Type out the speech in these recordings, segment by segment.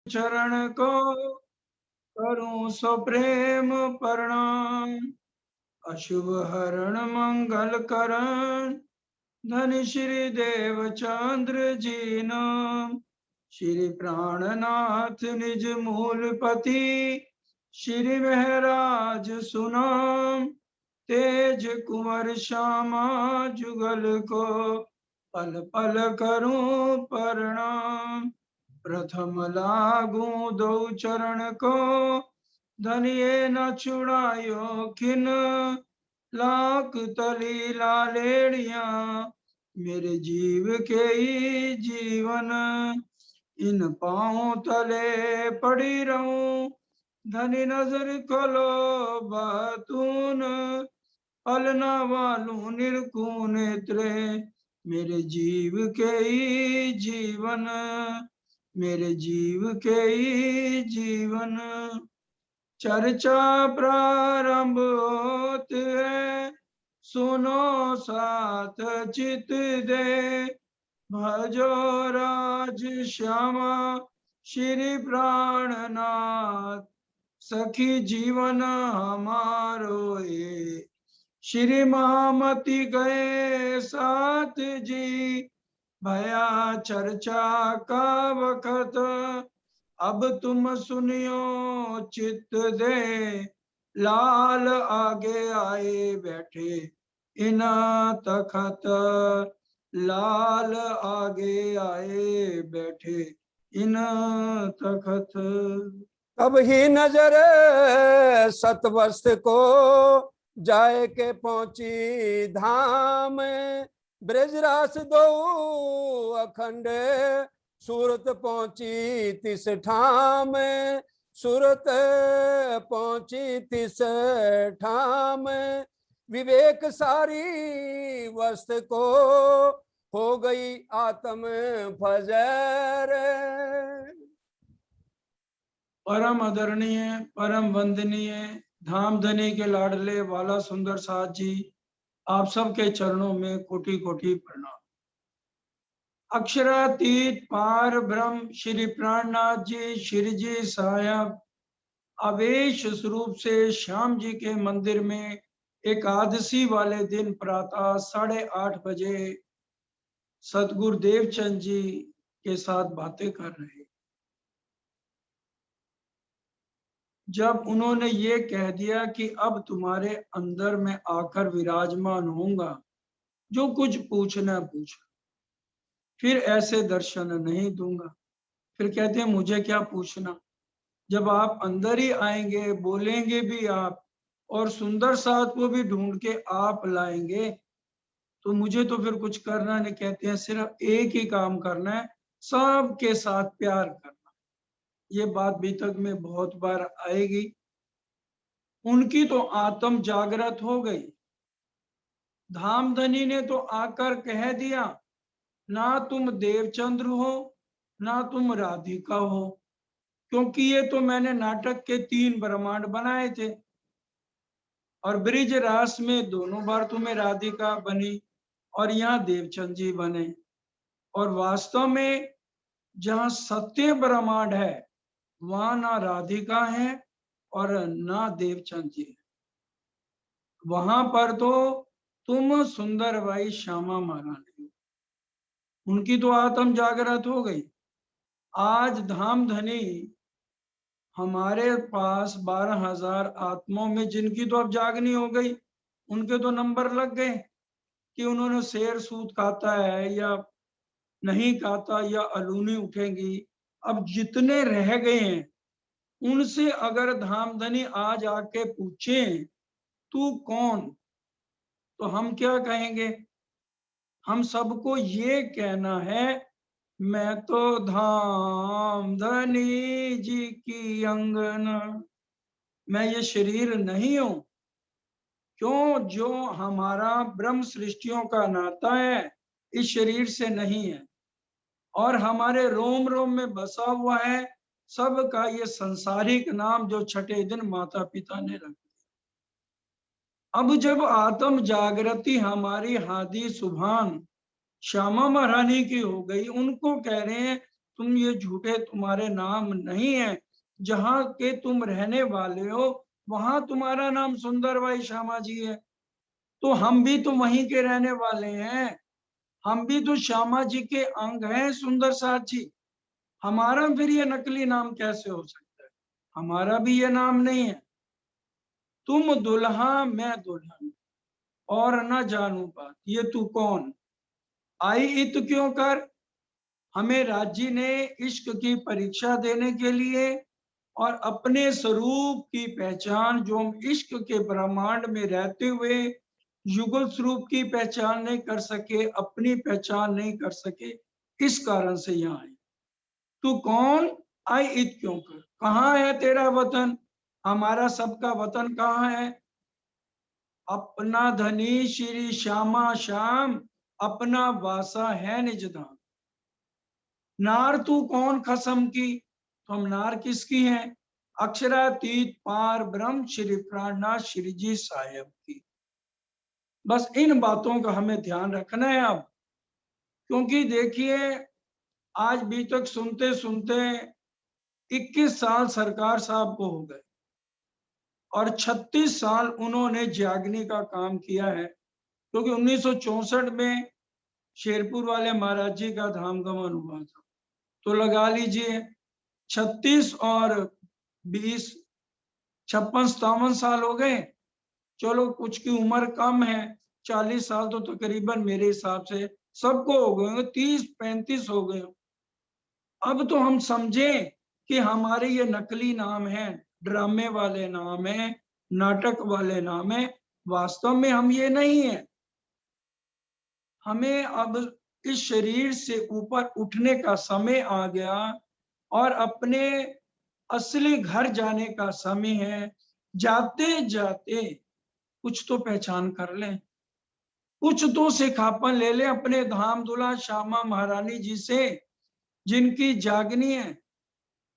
चरण को करूं सो प्रेम प्रणाम। अशुभ हरण मंगल करण धन श्री देव चंद्र जी नाम। श्री प्राणनाथ निज मूलपति श्री महराज सुनाम। तेज कुंवर श्यामा जुगल को पल पल करूं प्रणाम। प्रथम लागू दो चरण को धनिये न छुड़ायो खिन। लाख तली लालेड़िया मेरे जीव के ही जीवन। इन पाँव तले पड़ी रहूं धनी नजर खोलो बातून। पलना वालू निरकू नेत्रे मेरे जीव के ही जीवन। मेरे जीव के ही जीवन। चर्चा प्रारंभ होत है सुनो साथ चित दे। भजो राज श्यामा श्री प्राणनाथ सखी जीवन हमारो ये। श्री महामति गए साथ जी भया चर्चा का वक्त। अब तुम सुनियो चित्त दे लाल आगे आए बैठे इन तखत। लाल आगे आए बैठे इन तखत। अब ही नजर सतवस्त को जाए के पहुंची धाम। ब्रजरास दो अखंड सूरत पहुंची तिस ठाम। सूरत पहुंची तिस ठाम। विवेक सारी वस्त को हो गई आत्म फजर। परम आदरणीय परम वंदनीय धामधनी के लाडले वाला सुंदर साथ जी, आप सबके चरणों में कोटि कोटि प्रणाम। अक्षरातीत पार ब्रह्म श्री प्राणनाथ जी श्री जी साहब आवेश स्वरूप से श्याम जी के मंदिर में एकादशी वाले दिन प्रातः 8:30 बजे सतगुरु देवचंद जी के साथ बातें कर रहे। जब उन्होंने ये कह दिया कि अब तुम्हारे अंदर मैं आकर विराजमान होऊंगा, जो कुछ पूछना पूछो, फिर ऐसे दर्शन नहीं दूंगा। फिर कहते हैं मुझे क्या पूछना, जब आप अंदर ही आएंगे, बोलेंगे भी आप और सुंदर साथ को भी ढूंढ के आप लाएंगे, तो मुझे तो फिर कुछ करना नहीं। कहते हैं सिर्फ एक ही काम करना है, सबके साथ प्यार करना। ये बात बीतक में बहुत बार आएगी। उनकी तो आत्म जागृत हो गई। धामधनी ने तो आकर कह दिया, ना तुम देवचंद्र हो ना तुम राधिका हो, क्योंकि ये तो मैंने नाटक के 3 ब्रह्मांड बनाए थे और ब्रिज रास में दोनों बार तुम्हें राधिका बनी और यहाँ देवचंद जी बने। और वास्तव में जहाँ सत्य ब्रह्मांड है वहां ना राधिका है और ना देवचंद जी है। वहां पर तो तुम सुंदर बाई श्यामा महारानी हो। उनकी तो आत्म जागृत हो गई। आज धामधनी हमारे पास 12,000 आत्माओं में जिनकी तो अब जागनी हो गई, उनके तो नंबर लग गए कि उन्होंने शेर सूत खाता है या नहीं खाता या अलूनी उठेंगी। अब जितने रह गए हैं उनसे अगर धामधनी आज आके पूछे तू कौन, तो हम क्या कहेंगे? हम सबको ये कहना है मैं तो धामधनी जी की अंगना, मैं ये शरीर नहीं हूं। क्यों? जो हमारा ब्रह्म सृष्टियों का नाता है इस शरीर से नहीं है और हमारे रोम रोम में बसा हुआ है सबका ये सांसारिक नाम जो छठे दिन माता पिता ने रख दिया। अब जब आत्म जागृति हमारी हादी सुभान श्यामा महारानी की हो गई, उनको कह रहे हैं तुम ये झूठे तुम्हारे नाम नहीं है, जहाँ के तुम रहने वाले हो वहां तुम्हारा नाम सुंदरबाई श्यामा जी है। तो हम भी तो वहीं के रहने वाले हैं, हम भी तो श्यामा जी के अंग हैं सुंदर साथ जी। हमारा फिर ये नकली नाम कैसे हो सकता है? हमारा भी ये नाम नहीं है। तुम दुल्हा मैं दुल्हन और न जानू बात, ये तू कौन आई इत क्यों कर। हमें राज्य ने इश्क की परीक्षा देने के लिए और अपने स्वरूप की पहचान जो हम इश्क के ब्रह्मांड में रहते हुए युगल स्वरूप की पहचान नहीं कर सके, अपनी पहचान नहीं कर सके, इस कारण से यहाँ आए। तू कौन आई इत क्यों कर, कहाँ है तेरा वतन? हमारा सबका वतन कहाँ है? अपना धनी श्री श्यामा श्याम, अपना वासा है निज धाम। नार तू कौन खसम की, तो हम नार किसकी हैं? अक्षरातीत पार ब्रह्म श्री प्राणनाथ श्री जी साहेब की। बस इन बातों का हमें ध्यान रखना है अब, क्योंकि देखिए आज भी तक सुनते सुनते 21 साल सरकार साहब को हो गए और 36 साल उन्होंने जागने का काम किया है, क्योंकि 1964 में शेरपुर वाले महाराज जी का धाम गमन हुआ था। तो लगा लीजिए 36 और 20, 56-57 साल हो गए। चलो कुछ की उम्र कम है, 40 साल तो तकरीबन मेरे हिसाब से सबको हो गए, 30-35 हो गए। अब तो हम समझे कि हमारे ये नकली नाम है, ड्रामे वाले नाम है, नाटक वाले नाम है, वास्तव में हम ये नहीं है। हमें अब इस शरीर से ऊपर उठने का समय आ गया और अपने असली घर जाने का समय है। जाते जाते कुछ तो पहचान कर लें, कुछ तो सिखापन ले लें अपने धाम दुला श्यामा महारानी जी से, जिनकी जागनी है।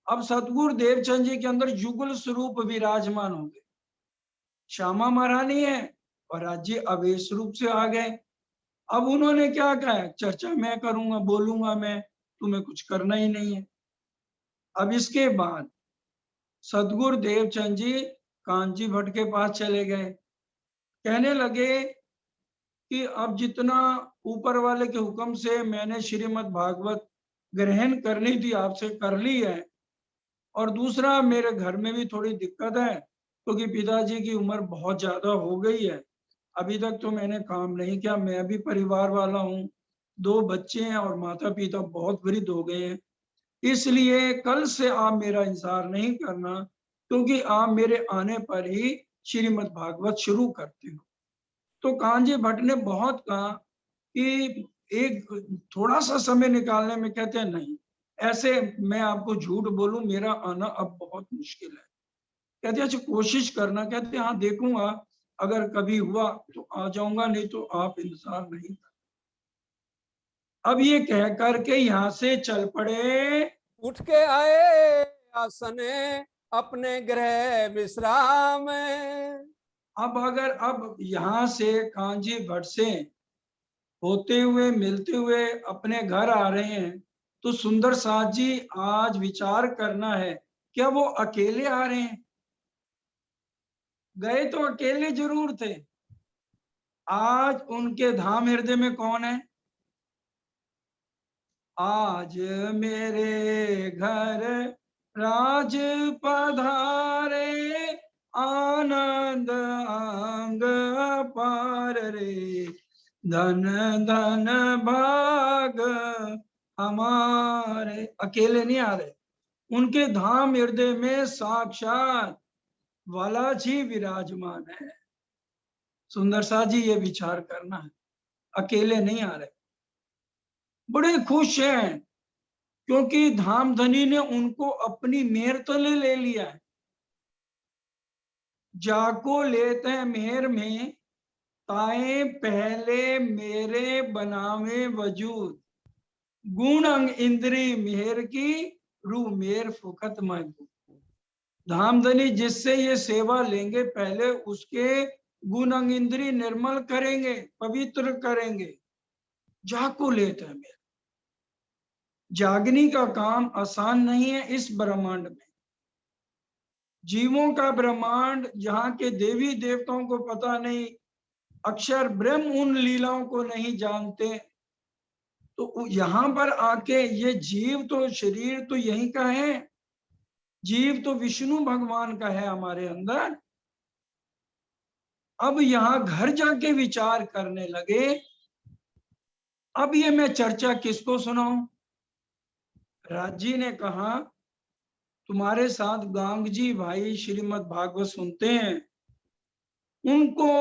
अब सतगुरु देवचंद जी के अंदर युगल स्वरूप विराजमान होंगे, श्यामा महारानी है और राज्य अवेश रूप से आ गए। अब उन्होंने क्या कहा, चर्चा मैं करूंगा, बोलूंगा मैं, तुम्हें कुछ करना ही नहीं है। अब इसके बाद सतगुरु देवचंद जी कांची भट्ट के पास चले गए, कहने लगे कि अब जितना ऊपर वाले के हुक्म से मैंने श्रीमद् भागवत ग्रहण करनी थी आपसे कर ली है, और दूसरा मेरे घर में भी थोड़ी दिक्कत है, क्योंकि पिताजी की उम्र बहुत ज्यादा हो गई है। अभी तक तो मैंने काम नहीं किया, मैं भी परिवार वाला हूँ, 2 बच्चे हैं और माता पिता बहुत वृद्ध हो गए हैं। इसलिए कल से आप मेरा इंतजार नहीं करना, क्योंकि आप मेरे आने पर ही श्रीमद् भागवत शुरू करते हो। तो कांजी भट्ट ने बहुत कहा कि एक थोड़ा सा समय निकालने में, कहते हैं नहीं, ऐसे मैं आपको झूठ बोलूं, मेरा आना अब बहुत मुश्किल है। कहते हैं अच्छा कोशिश करना, कहते हैं हाँ देखूंगा, अगर कभी हुआ तो आ जाऊंगा, नहीं तो आप इंतजार नहीं। अब ये कह करके यहाँ से चल पड़े, उठ के आए आसने अपने गृह विश्राम। अब अगर अब यहाँ से कांजी भट्ट से होते हुए मिलते हुए अपने घर आ रहे हैं, तो सुंदर साथ जी आज विचार करना है, क्या वो अकेले आ रहे हैं? गए तो अकेले जरूर थे, आज उनके धाम हृदय में कौन है? आज मेरे घर राज पधारे, आनंद अंग पार रे, धन धन भाग हमारे। अकेले नहीं आ रहे, उनके धाम हृदय में साक्षात बालाजी विराजमान है। सुंदर सा जी ये विचार करना है, अकेले नहीं आ रहे, बड़े खुश हैं, क्योंकि धामधनी ने उनको अपनी मेहर तले ले लिया है। जाको लेते हैं मेहर में, ताए पहले मेरे बनावे वजूद, गुण अंग इंद्री मेहर की, रू मेर फुकत महबूब। धामधनी जिससे ये सेवा लेंगे, पहले उसके गुण अंग इंद्री निर्मल करेंगे, पवित्र करेंगे। जाको लेते हैं मेहर, जागने का काम आसान नहीं है इस ब्रह्मांड में। जीवों का ब्रह्मांड, जहाँ के देवी देवताओं को पता नहीं, अक्षर ब्रह्म उन लीलाओं को नहीं जानते, तो यहाँ पर आके ये जीव तो, शरीर तो यही का है, जीव तो विष्णु भगवान का है हमारे अंदर। अब यहाँ घर जाके विचार करने लगे, अब ये मैं चर्चा किसको सुनाऊं। राजी ने कहा, तुम्हारे साथ गांगजी भाई श्रीमद् भागवत सुनते हैं, उनको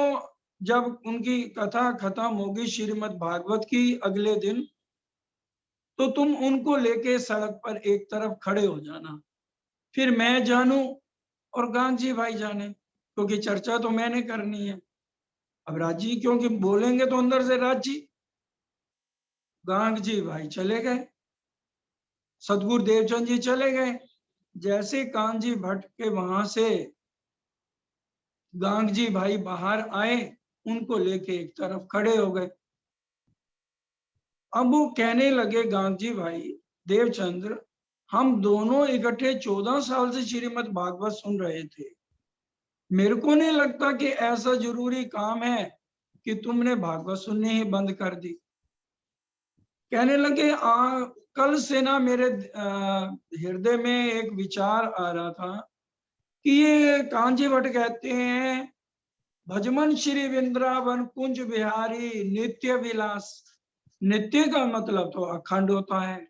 जब उनकी कथा खत्म होगी श्रीमद् भागवत की अगले दिन, तो तुम उनको लेके सड़क पर एक तरफ खड़े हो जाना, फिर मैं जानूं और गांगजी भाई जाने, क्योंकि चर्चा तो मैंने करनी है। अब राजी क्योंकि बोलेंगे तो अंदर से राजी। गांगजी भाई चले गए, सदगुरु देवचंद जी चले गए। जैसे कानजी भट्ट के वहां से गांगजी भाई बाहर आए, उनको लेके एक तरफ खड़े हो गए। अब वो कहने लगे, गांगजी भाई देवचंद्र, हम दोनों इकट्ठे 14 साल से श्रीमद् भागवत सुन रहे थे, मेरे को नहीं लगता कि ऐसा जरूरी काम है कि तुमने भागवत सुनने ही बंद कर दी। कहने लगे, कल से ना मेरे हृदय में एक विचार आ रहा था कि ये कांजी भट्ट कहते हैं, भजमन श्री वृंदावन कुंज बिहारी नित्य विलास। नित्य का मतलब तो अखंड होता है,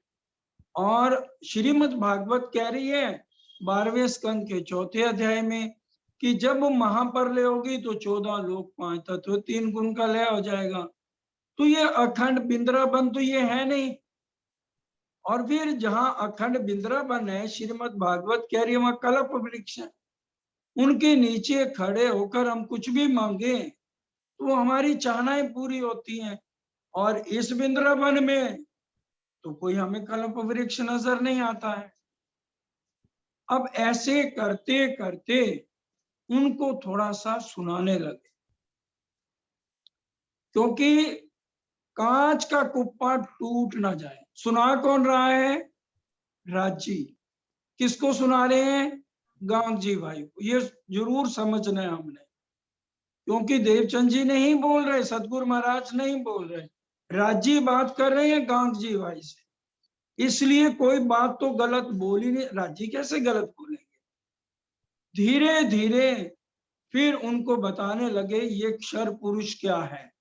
और श्रीमद् भागवत कह रही है 12वें स्कंद के 4थे अध्याय में कि जब महाप्रलय होगी तो 14 लोक 5 तत्व 3 गुण का लय हो जाएगा। तो ये अखंड बिंद्रावन तो ये है नहीं। और फिर जहां अखंड बिंद्रावन है, श्रीमद् भागवत कह रही है वहां कल्प वृक्ष है, उनके नीचे खड़े होकर हम कुछ भी मांगे तो हमारी चाहनाएं पूरी होती हैं। और इस वृंदावन में तो कोई हमें कल्प वृक्ष नजर नहीं आता है। अब ऐसे करते करते उनको थोड़ा सा सुनाने लगे, क्योंकि कांच का कुप्पा टूट ना जाए। सुना कौन रहा है? राजी। किसको सुना रहे हैं? गांगजी भाई को। ये जरूर समझना है हमने, क्योंकि देवचंद जी नहीं बोल रहे, सतगुरु महाराज नहीं बोल रहे, राजी बात कर रहे हैं गांगजी भाई से। इसलिए कोई बात तो गलत बोल ही नहीं, राजी कैसे गलत बोलेंगे। धीरे धीरे फिर उनको बताने लगे ये क्षर पुरुष क्या है,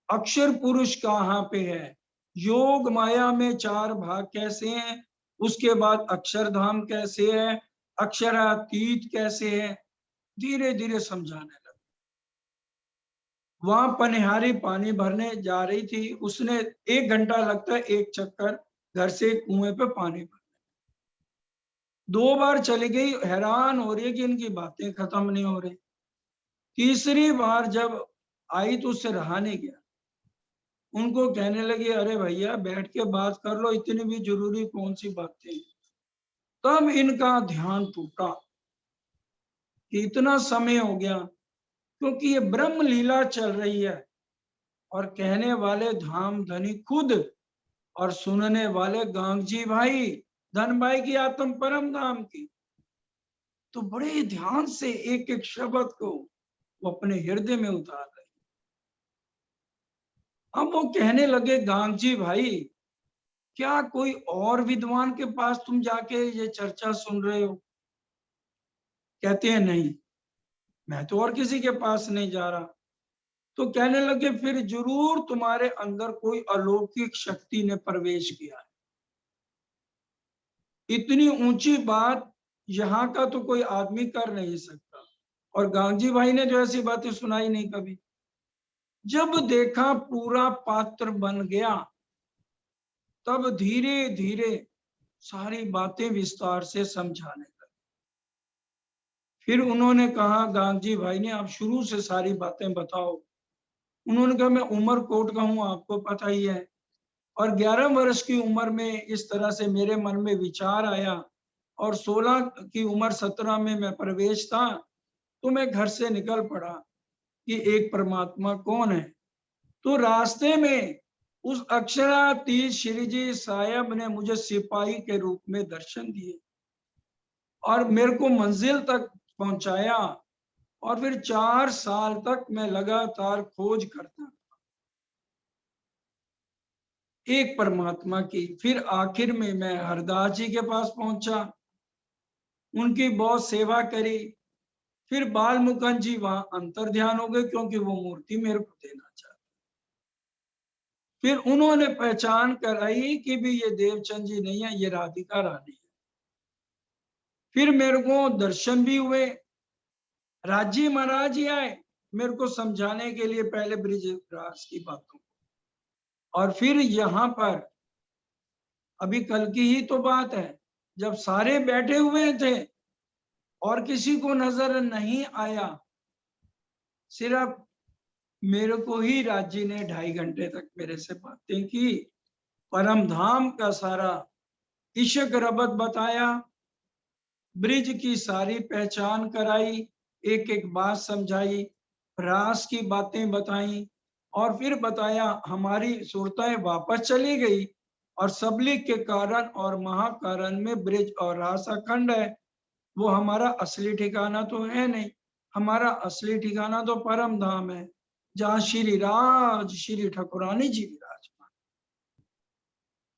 अक्षर पुरुष कहाँ पे है, योग माया में 4 भाग कैसे हैं, उसके बाद अक्षरधाम कैसे है, अक्षरातीत कैसे है, धीरे धीरे समझाने लगे। वहां पनिहारी पानी भरने जा रही थी, उसने 1 घंटा लगता है एक चक्कर घर से कुएं पे पानी भरने। 2 बार चली गई, हैरान हो रही है कि इनकी बातें खत्म नहीं हो रही। तीसरी बार जब आई तो उससे रहा नहीं गया, उनको कहने लगी, अरे भैया बैठ के बात कर लो, इतनी भी जरूरी कौन सी बातें। तब इनका ध्यान टूटा कि इतना समय हो गया, क्योंकि ये ब्रह्म लीला चल रही है और कहने वाले धाम धनी खुद और सुनने वाले गांगजी भाई, धन भाई की आत्म परम धाम की। तो बड़े ध्यान से एक एक शब्द को वो अपने हृदय में उतार रहे। अब वो कहने लगे, गांगजी भाई क्या कोई और विद्वान के पास तुम जाके ये चर्चा सुन रहे हो? कहते हैं नहीं, मैं तो और किसी के पास नहीं जा रहा। तो कहने लगे, फिर जरूर तुम्हारे अंदर कोई अलौकिक शक्ति ने प्रवेश किया है। इतनी ऊंची बात यहाँ का तो कोई आदमी कर नहीं सकता, और गांधी भाई ने जो ऐसी बातें सुनाई नहीं कभी। जब देखा पूरा पात्र बन गया, तब धीरे धीरे सारी बातें विस्तार से समझाने लगे। फिर उन्होंने कहा, गांधी भाई ने आप शुरू से सारी बातें बताओ। उन्होंने कहा, मैं उमरकोट का हूं, आपको पता ही है, और 11 वर्ष की उम्र में इस तरह से मेरे मन में विचार आया, और 16 की उम्र 17 में मैं प्रवेश था, तो मैं घर से निकल पड़ा कि एक परमात्मा कौन है। तो रास्ते में उस अक्षरातीत श्री जी साहब ने मुझे सिपाही के रूप में दर्शन दिए और मेरे को मंजिल तक पहुंचाया। और फिर 4 साल तक मैं लगातार खोज करता एक परमात्मा की। फिर आखिर में मैं हरदास जी के पास पहुंचा, उनकी बहुत सेवा करी। फिर बाल मुकुंद जी वहां अंतर ध्यान हो गए, क्योंकि वो मूर्ति मेरे को देना चाहते। फिर उन्होंने पहचान कराई कि भी ये देवचंद जी नहीं है, ये राधिका रानी है। फिर मेरे को दर्शन भी हुए। राजी महाराज जी आए मेरे को समझाने के लिए पहले ब्रिजराज की बातों। और फिर यहाँ पर अभी कल की ही तो बात है, जब सारे बैठे हुए थे और किसी को नजर नहीं आया, सिर्फ मेरे को ही राजी ने 2.5 घंटे तक मेरे से बातें की, परम धाम का सारा इश्क रबत बताया, ब्रिज की सारी पहचान कराई, एक एक बात समझाई, रास की बातें बताई। और फिर बताया हमारी सूरतें वापस चली गई और सबलिक के कारण और महाकारण में ब्रिज और रास अखंड है। वो हमारा असली ठिकाना तो है नहीं, हमारा असली ठिकाना तो परम धाम है, जहाँ श्री राज श्री ठाकुरानी जी विराजमान।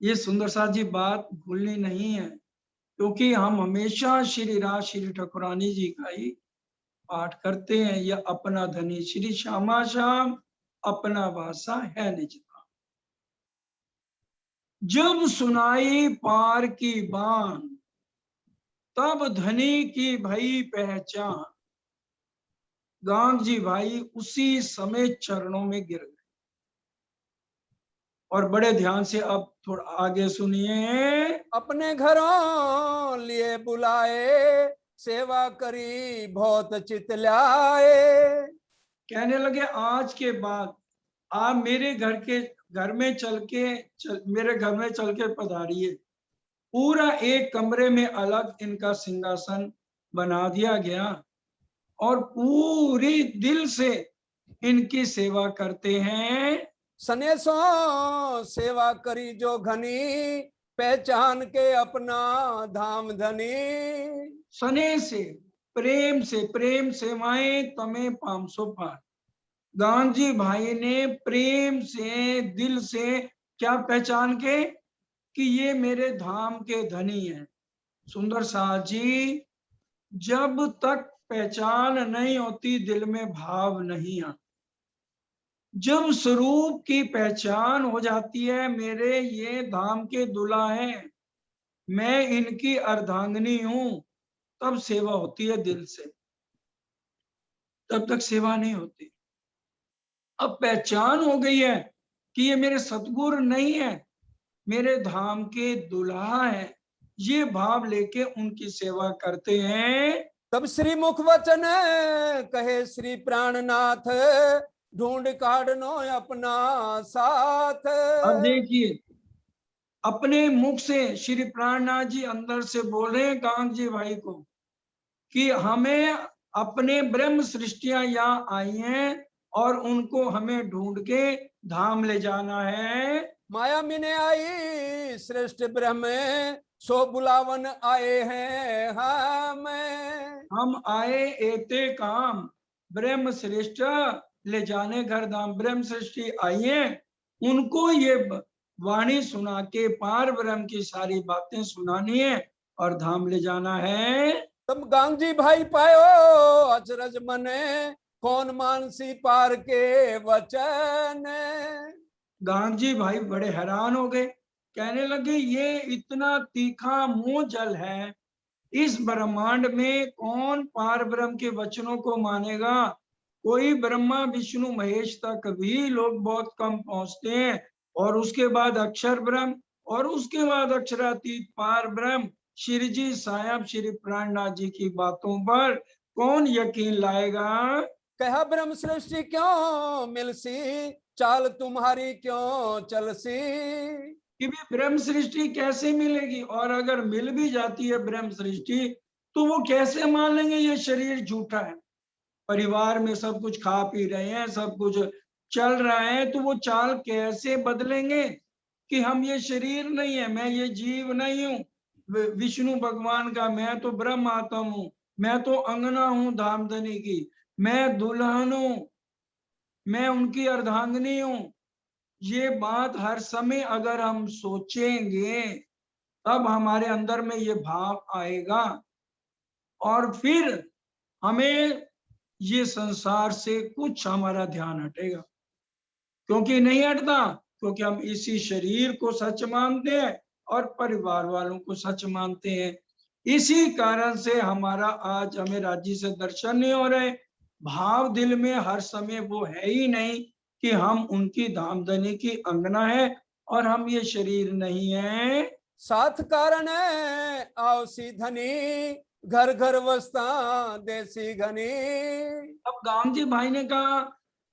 ये सुंदर साथ जी बात भूलनी नहीं है, क्योंकि हम हमेशा श्री राज श्री ठाकुरानी जी का ही पाठ करते हैं। यह अपना धनी श्री श्यामा श्याम, अपना वासा है निज धाम। जब सुनाई पार की बान, तब धनी की भई पहचान। गांग जी भाई उसी समय चरणों में गिर गए। और बड़े ध्यान से अब थोड़ा आगे सुनिए। अपने घरों लिए बुलाए, सेवा करी बहुत चितलाए। कहने लगे आज के बाद आप मेरे घर में मेरे घर में चल के पधारिए। पूरा एक कमरे में अलग इनका सिंहासन बना दिया गया और पूरी दिल से इनकी सेवा करते हैं। सनेसों सेवा करी जो घनी, पहचान के अपना धाम धनी। सने से प्रेम सेवाएं तमें 500 पार। गांधी जी भाई ने प्रेम से दिल से क्या पहचान के कि ये मेरे धाम के धनी हैं। सुंदर साथ जी, जब तक पहचान नहीं होती दिल में भाव नहीं आता। जब स्वरूप की पहचान हो जाती है, मेरे ये धाम के दूल्हा हैं, मैं इनकी अर्धांगिनी हूं, तब सेवा होती है दिल से, तब तक सेवा नहीं होती। अब पहचान हो गई है कि ये मेरे सतगुरु नहीं है, मेरे धाम के दूल्हा है, ये भाव लेके उनकी सेवा करते हैं। तब श्री मुख वचन कहे श्री प्राणनाथ, ढूंढ काढ़नो अपना साथ। अब देखिए अपने मुख से श्री प्राणनाथ जी अंदर से बोल रहे हैं गांग जी भाई को कि हमें अपने ब्रह्म सृष्टियां यहाँ आई हैं और उनको हमें ढूंढ के धाम ले जाना है। माया मिने आई श्रेष्ठ ब्रह्म, सो बुलावन आए हैं हम आए एते काम, ब्रह्म श्रेष्ठ ले जाने घर धाम। ब्रह्म सृष्टि आई है, उनको ये वाणी सुना के पार ब्रह्म की सारी बातें सुनानी है और धाम ले जाना है। तब गांधी भाई पायो अचरज मने, कौन मानसी पार के वचन। गांधी जी भाई बड़े हैरान हो गए, कहने लगे ये इतना तीखा मुंह जल है, इस ब्रह्मांड में कौन पार ब्रह्म के वचनों को मानेगा। कोई ब्रह्मा विष्णु महेश तक भी लोग बहुत कम पहुंचते हैं, और उसके बाद अक्षर ब्रह्म, और उसके बाद अक्षरातीत पार ब्रह्म श्री जी साहब श्री प्राणनाथ जी की बातों पर कौन यकीन लाएगा। कहा ब्रह्म सृष्टि क्यों मिलसी, चाल तुम्हारी क्यों चलसी। कि भी ब्रह्म सृष्टि कैसे मिलेगी, और अगर मिल भी जाती है ब्रह्म सृष्टि तो वो कैसे मान लेंगे ये शरीर झूठा है। परिवार में सब कुछ खा पी रहे हैं, सब कुछ चल रहा है तो वो चाल कैसे बदलेंगे कि हम ये शरीर नहीं है, मैं ये जीव नहीं हूँ विष्णु भगवान का, मैं तो ब्रह्म आत्मा हूँ, मैं तो अंगना हूँ धामधनी की, मैं दुल्हन हूँ, मैं उनकी अर्धांगिनी हूँ। ये बात हर समय अगर हम सोचेंगे तब हमारे अंदर में ये भाव आएगा और फिर हमें ये संसार से कुछ हमारा ध्यान हटेगा। क्योंकि नहीं हटता, क्योंकि हम इसी शरीर को सच मानते हैं और परिवार वालों को सच मानते हैं। इसी कारण से हमारा आज हमें राज्य से दर्शन नहीं हो रहे। भाव दिल में हर समय वो है ही नहीं कि हम उनकी धामधनी की अंगना है और हम ये शरीर नहीं है। साथ कारण है आवसी धनी, घर घर वस्ता देसी घनी। अब गांव जी भाई ने कहा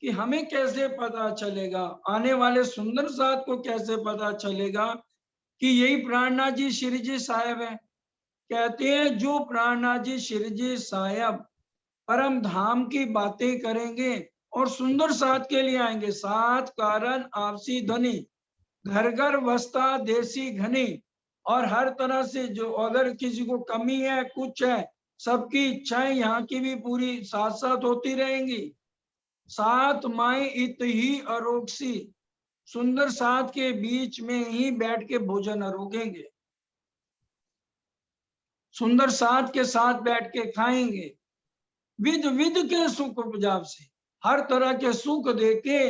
कि हमें कैसे पता चलेगा, आने वाले सुंदर साथ को कैसे पता चलेगा कि यही प्राणनाथ जी श्री जी साहेब है। कहते हैं जो प्राणनाथ जी श्री जी साहेब परम धाम की बातें करेंगे और सुंदर साथ के लिए आएंगे। सात कारण आपसी धनी, घर घर वस्ता देसी घनी, और हर तरह से जो अगर किसी को कमी है कुछ है, सबकी इच्छाएं यहाँ की भी पूरी साथ साथ होती रहेंगी। सात माए इत ही अरोगसी, सुंदर साथ के बीच में ही बैठ के भोजन अरोगेंगे, सुंदर साथ के साथ बैठ के खाएंगे, विध विध के सुख उपजाव से, हर तरह के सुख देके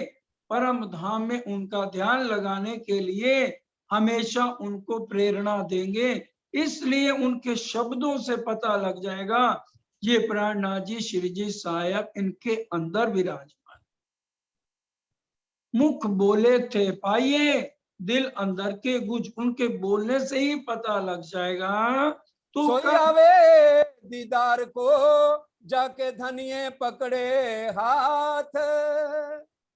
परम धाम में उनका ध्यान लगाने के लिए हमेशा उनको प्रेरणा देंगे। इसलिए उनके शब्दों से पता लग जाएगा ये प्राणनाथ जी श्री जी साहेब इनके अंदर विराजमान। मुख बोले थे पाइए, दिल अंदर के गुज, उनके बोलने से ही पता लग जाएगा। तो सोई आवे दीदार को, जाके धनिये पकड़े हाथ।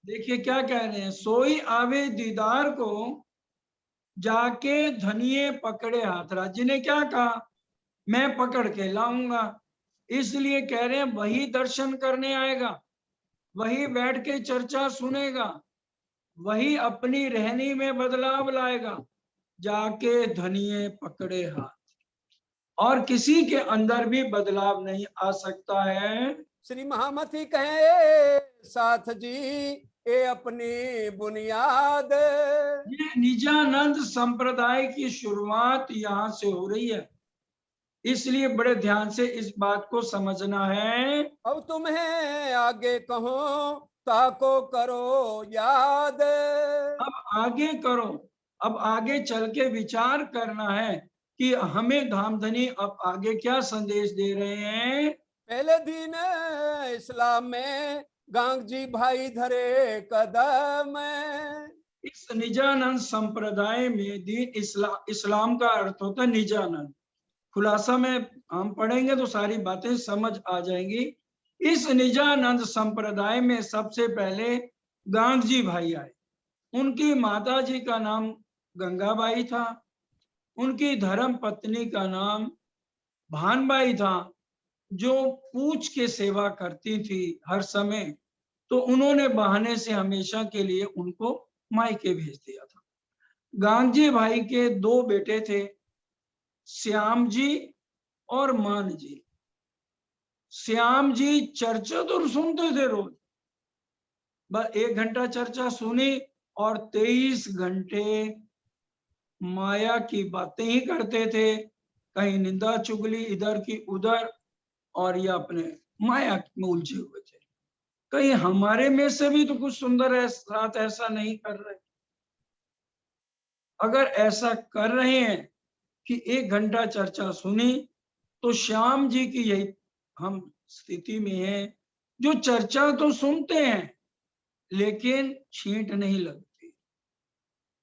देखिए क्या कह रहे हैं, सोई आवे दीदार को, जाके धनिये पकड़े हाथ। राज्य ने क्या कहा, मैं पकड़ के लाऊंगा। इसलिए कह रहे हैं वही दर्शन करने आएगा, वही बैठ के चर्चा सुनेगा, वही अपनी रहनी में बदलाव लाएगा। जाके धनिये पकड़े हाथ, और किसी के अंदर भी बदलाव नहीं आ सकता है। श्री महामती कहे साथ जी ये अपनी बुनियाद। ये निजानंद संप्रदाय की शुरुआत यहाँ से हो रही है, इसलिए बड़े ध्यान से इस बात को समझना है। अब तुम्हें आगे कहो ताको करो याद। अब आगे करो, अब आगे चल के विचार करना है कि हमें धामधनी अब आगे क्या संदेश दे रहे हैं। पहले दिन इस्लाम में गांग जी भाई धरे कदम। इस निजानंद संप्रदाय में दीन इस्लाम का अर्थ होता है निजानंद। खुलासा में हम पढ़ेंगे तो सारी बातें समझ आ जाएंगी। इस निजानंद संप्रदाय में सबसे पहले गांग जी भाई आए। उनकी माता जी का नाम गंगाबाई था, उनकी धर्म पत्नी का नाम भानबाई था, जो पूछ के सेवा करती थी हर समय। तो उन्होंने बहाने से हमेशा के लिए उनको मायके भेज दिया था। गांगजी भाई के दो बेटे थे, श्याम जी और मान जी। श्याम जी चर्चा तो सुनते थे रोज, बस 1 घंटा चर्चा सुनी और 23 घंटे माया की बातें ही करते थे। कहीं निंदा चुगली इधर की उधर, और ये अपने माया में उलझे हुए थे। कहीं हमारे में से भी तो कुछ सुंदर साथ ऐसा नहीं कर रहे। अगर ऐसा कर रहे हैं कि 1 घंटा चर्चा सुनी, तो श्याम जी की यही हम स्थिति में है, जो चर्चा तो सुनते हैं लेकिन छींट नहीं लगती।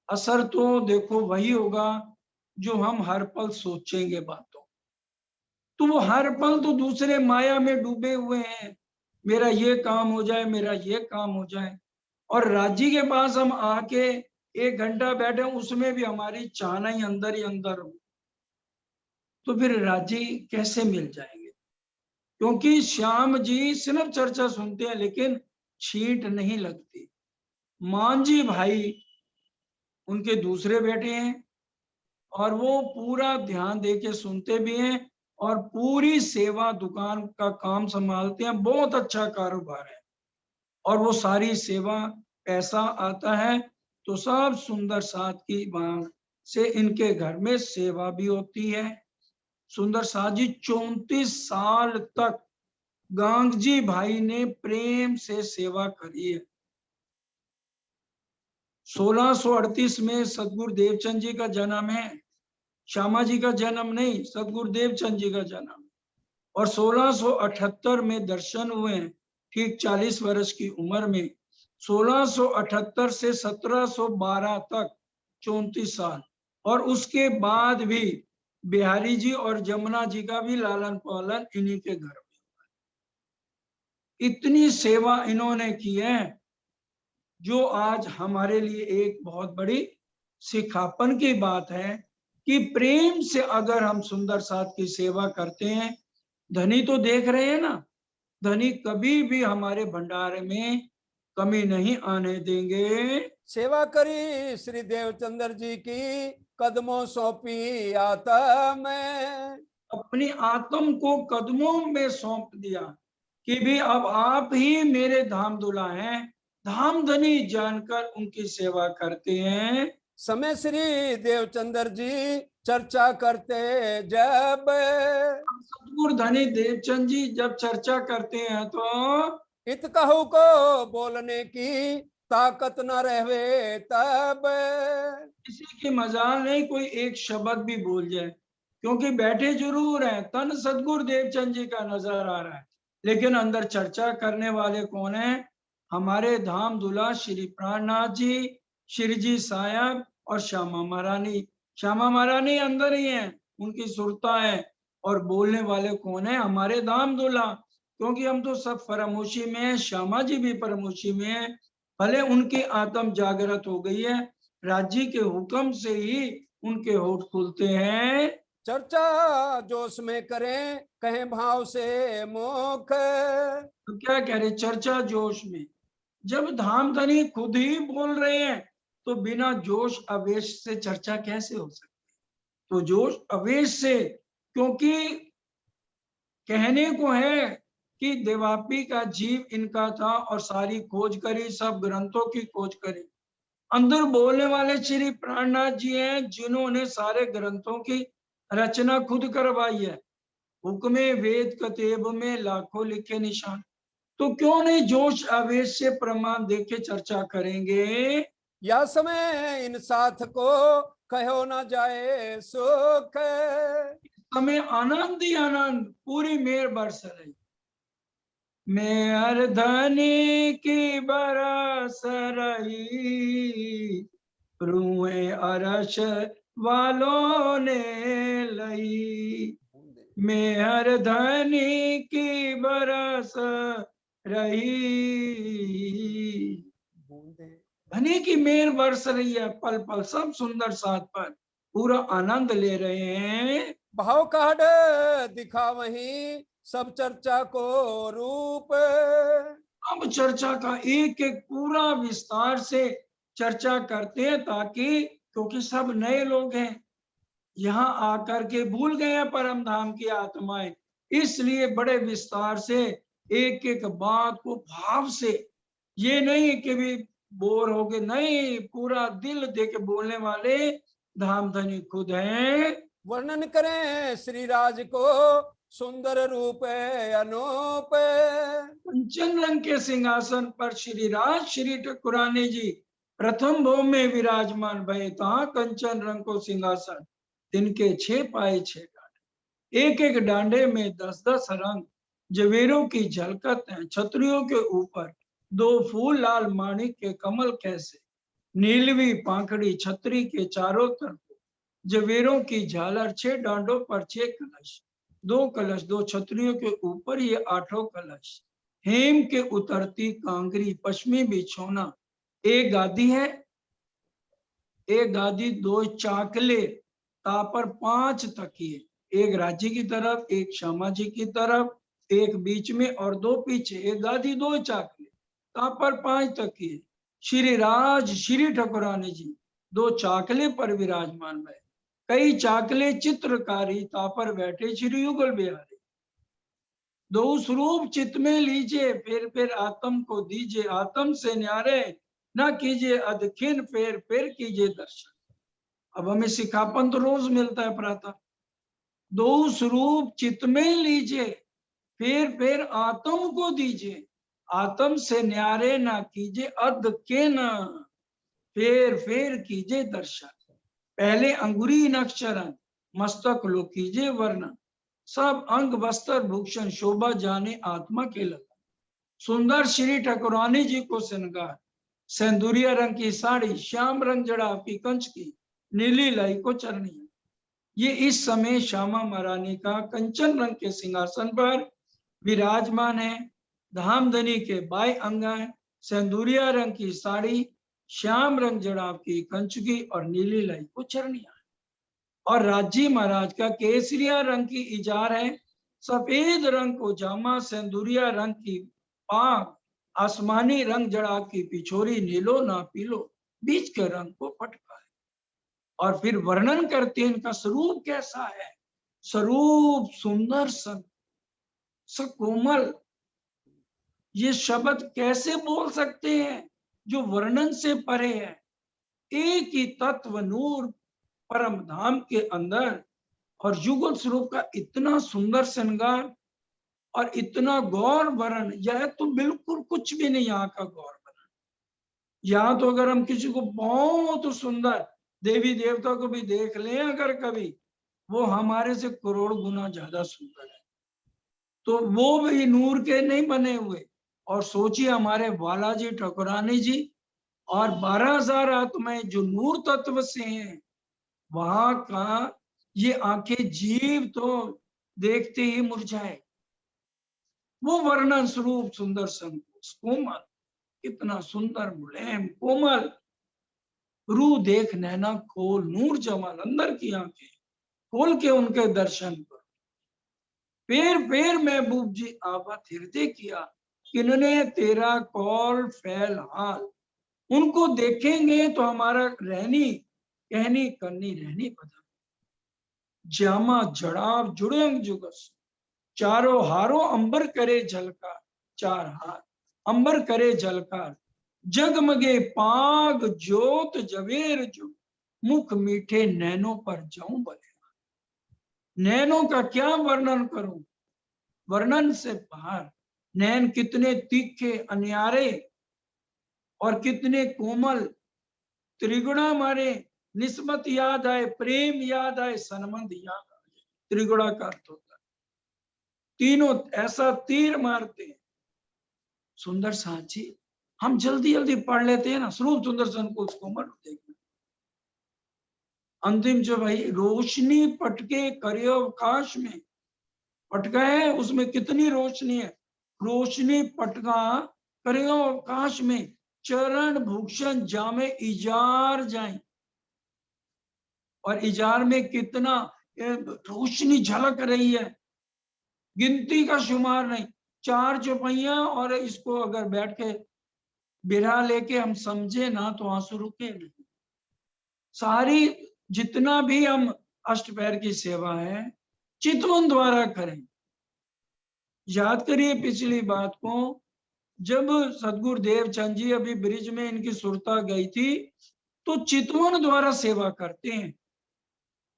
असर तो देखो वही होगा जो हम हर पल सोचेंगे बातों। तो वो हर पल तो दूसरे माया में डूबे हुए हैं, मेरा ये काम हो जाए, मेरा ये काम हो जाए। और राजी के पास हम आके 1 घंटा बैठे, उसमें भी हमारी चाहना ही अंदर हो, तो फिर राजी कैसे मिल जाएंगे। क्योंकि श्याम जी सिर्फ चर्चा सुनते हैं लेकिन छींट नहीं लगती। मांझी भाई उनके दूसरे बेटे हैं और वो पूरा ध्यान देके सुनते भी हैं और पूरी सेवा दुकान का काम संभालते हैं। बहुत अच्छा कारोबार है और वो सारी सेवा पैसा आता है तो सब सुंदर साथ की मांग से इनके घर में सेवा भी होती है। सुंदर साथ जी 34 साल तक गांगजी भाई ने प्रेम से सेवा करी है। 1638 में सतगुरु देवचंद जी का जन्म है, श्यामा जी का जन्म नहीं, सतगुरु देवचंद जी का जन्म। और 1678 में दर्शन हुए हैं, ठीक 40 वर्ष की उम्र में। 1678 से 1712 तक 34 साल। और उसके बाद भी बिहारी जी और जमुना जी का भी लालन पालन इन्हीं के घर में। इतनी सेवा इन्होंने की है जो आज हमारे लिए एक बहुत बड़ी सिखापन की बात है कि प्रेम से अगर हम सुंदर साथ की सेवा करते हैं, धनी तो देख रहे हैं ना, धनी कभी भी हमारे भंडारे में कमी नहीं आने देंगे। सेवा करी श्री देवचंद्र जी की, कदमों सौंपी आता मैं। अपनी आत्म को कदमों में सौंप दिया कि भी अब आप ही मेरे धाम दुला हैं। धाम धनी जानकर उनकी सेवा करते हैं। समय श्री देवचंद्र जी चर्चा करते जब, सतगुरु धनी देवचंद जी जब चर्चा करते हैं तो इत कहू को बोलने की ताकत न रहवे तब। किसी की मजाल नहीं कोई एक शब्द भी बोल जाए, क्योंकि बैठे जरूर हैं, तन सतगुरु देवचंद जी का नजर आ रहा है, लेकिन अंदर चर्चा करने वाले कौन है? हमारे धाम दुला श्री प्राणनाथ जी, श्री जी साहब और श्यामा महारानी। श्यामा महारानी अंदर ही है, उनकी सुरता है। और बोलने वाले कौन है? हमारे धाम दुला। क्योंकि हम तो सब फरामोशी में है, श्यामा जी भी फरामोशी में है। भले उनकी आत्म जागृत हो गई है, राज्य के हुक्म से ही उनके होठ खुलते हैं। चर्चा जोश में करें कहें भाव से मुख। तो क्या कह रहे? चर्चा जोश में। जब धाम धनी खुद ही बोल रहे हैं तो बिना जोश आवेश से चर्चा कैसे हो सकती? तो जोश आवेश से, क्योंकि कहने को है कि देवापी का जीव इनका था और सारी खोज करी, सब ग्रंथों की खोज करी। अंदर बोलने वाले श्री प्राणनाथ जी हैं जिन्होंने सारे ग्रंथों की रचना खुद करवाई है। हुक्मे वेद कतेब में लाखों लिखे निशान। तो क्यों नहीं जोश आवेश से प्रमाण देके चर्चा करेंगे? या समय इन साथ को कहो ना जाए सुख। हमें आनंद ही आनंद, पूरी मेर बरस रही। मेहर धनी की बरस रही, रूए अरश वालों ने लई। मेहर धनी की बरस रही, धनी की मेहर बरस रही है, पल पल सब सुंदर साथ पर पूरा आनंद ले रहे हैं। भाव काढ़ दिखा वहीं सब चर्चा को रूप। अब चर्चा का एक एक पूरा विस्तार से चर्चा करते हैं, ताकि क्योंकि सब नए लोग हैं, यहाँ आकर के भूल गए हैं परम धाम की आत्माएं, इसलिए बड़े विस्तार से एक एक बात को भाव से, ये नहीं कि भी बोर हो गए, नहीं, पूरा दिल दे के बोलने वाले धाम धनी खुद हैं। वर्णन करें श्री राज को सुंदर रूप अनूप। कंचन रंग के सिंहासन पर श्री राज श्री ठाकुरानी जी प्रथम भोग में विराजमान भये। तहा कंचन रंग को सिंहासन, तिनके 6 पाए 6 डांडे, एक एक डांडे में 10-10 रंग जवेरों की झलकत है। छतरियों के ऊपर 2 फूल लाल माणिक के कमल कैसे, नीलवी पाखड़ी छतरी के चारों तरफ, जवेरों की झालर, 6 डांडों पर 6 कलश, 2 कलश 2 छतरियों के ऊपर ये 8 कलश, हेम के उतरती कांगरी, पश्चिमी बिछौना, एक गादी है, एक गादी, 2 चाकले, तापर 5 तकिए, एक राज्य की तरफ, एक श्यामा जी की तरफ, एक बीच में और 2 पीछे, एक गादी 2 चाकले, तापर 5 तकिए, श्री राज श्री ठाकुरानी जी दो चाकले पर विराजमान है, कई चाकले चित्रकारी तापर बैठे श्री युगल बिहारी। दो स्वरूप चित्त में लीजिए, फिर आत्म को दीजिए, आत्म से न्यारे ना कीजिए अधखिन, फिर कीजिए दर्शन। अब हमें सिखापन तो रोज मिलता है प्रातः। दो स्वरूप चित्त में लीजिए, फिर आत्म को दीजिए, आत्म से न्यारे ना कीजिए अधखिन, फिर कीजिए दर्शन। पहले अंगुरी नक्षरण मस्तक लो कीजिए वर्ण, सब अंग वस्त्र भूषण शोभा जाने आत्मा के लगा। सुंदर श्री ठाकुरानी जी को श्रृंगार, सिंदूरिया रंग की साड़ी, श्याम रंग जड़ा की कंच की, नीली लाई को चरनी। ये इस समय श्यामा महारानी का कंचन रंग के सिंहासन पर विराजमान है। धामधनी के बाएं अंग है, सिंदूरिया रंग की साड़ी, श्याम रंग जड़ाव की कंचुकी और नीली लाई को चरनिया है। और राजी महाराज का केसरिया रंग की इजार है, सफेद रंग को जामा, सिंदूरिया रंग की पाग, आसमानी रंग जड़ाव की पिछोरी, नीलो ना पीलो बीच के रंग को पटका है। और फिर वर्णन करते हैं इनका स्वरूप कैसा है। स्वरूप सुंदर कोमल, ये शब्द कैसे बोल सकते हैं जो वर्णन से परे है। एक ही तत्व नूर परम धाम के अंदर और युगल स्वरूप का इतना सुंदर श्रृंगार और इतना गौर वर्ण, यह तो बिल्कुल कुछ भी नहीं यहाँ का गौर वर्ण। यहाँ तो अगर हम किसी को बहुत सुंदर देवी देवता को भी देख लें अगर कभी, वो हमारे से करोड़ गुना ज्यादा सुंदर है, तो वो भी नूर के नहीं बने हुए। और सोचिए हमारे बालाजी ठाकुरानी जी और 12,000 आत्माएं जो नूर तत्व से हैं, वहां का ये आंखें जीव तो देखते ही मुरझाए। वो वर्णन स्वरूप सुंदर संकोच कोमल, कितना सुंदर मुलायम कोमल, रू देख नैना खोल, नूर जमाल, अंदर की आंखें खोल के उनके दर्शन पर। फिर महबूब जी आवत हृदय किया, किन्ने तेरा कौल फैल हाल। उनको देखेंगे तो हमारा रहनी कहनी करनी रहनी बदल। जामा जड़ाव जुड़ंग जुगस, चारों हारों अंबर करे झलकार, चार हार अंबर करे झलकार, जगमगे पाग ज्योत जवेर जो, मुख मीठे नैनों पर जाऊं बले। नैनों का क्या वर्णन करूं, वर्णन से बाहर। नैन कितने तीखे अन्यारे और कितने कोमल, त्रिगुणा मारे, निस्बत याद आए, प्रेम याद आए, संबंध याद आए। त्रिगुणा का अर्थ होता है तीनों, ऐसा तीर मारते हैं। सुंदर साची हम जल्दी जल्दी पढ़ लेते हैं ना, स्वरूप सुंदर संकोच कोमल देखना। अंतिम जो भाई, रोशनी पटके करे अवकाश में, पटका है उसमें कितनी रोशनी है, रोशनी पटका करे अवकाश में, चरण भूषण जामे इजार जाए। और इजार में कितना रोशनी झलक रही है, गिनती का शुमार नहीं। 4 चौपाइयां और इसको अगर बैठ के बिरहा लेके हम समझे ना तो आंसू रुके नहीं। सारी जितना भी हम अष्टपैर की सेवा है चितवन द्वारा करें। याद करिए पिछली बात को, जब सदगुरुदेव चंद जी अभी ब्रिज में इनकी सुरता गई थी तो चितवन द्वारा सेवा करते हैं।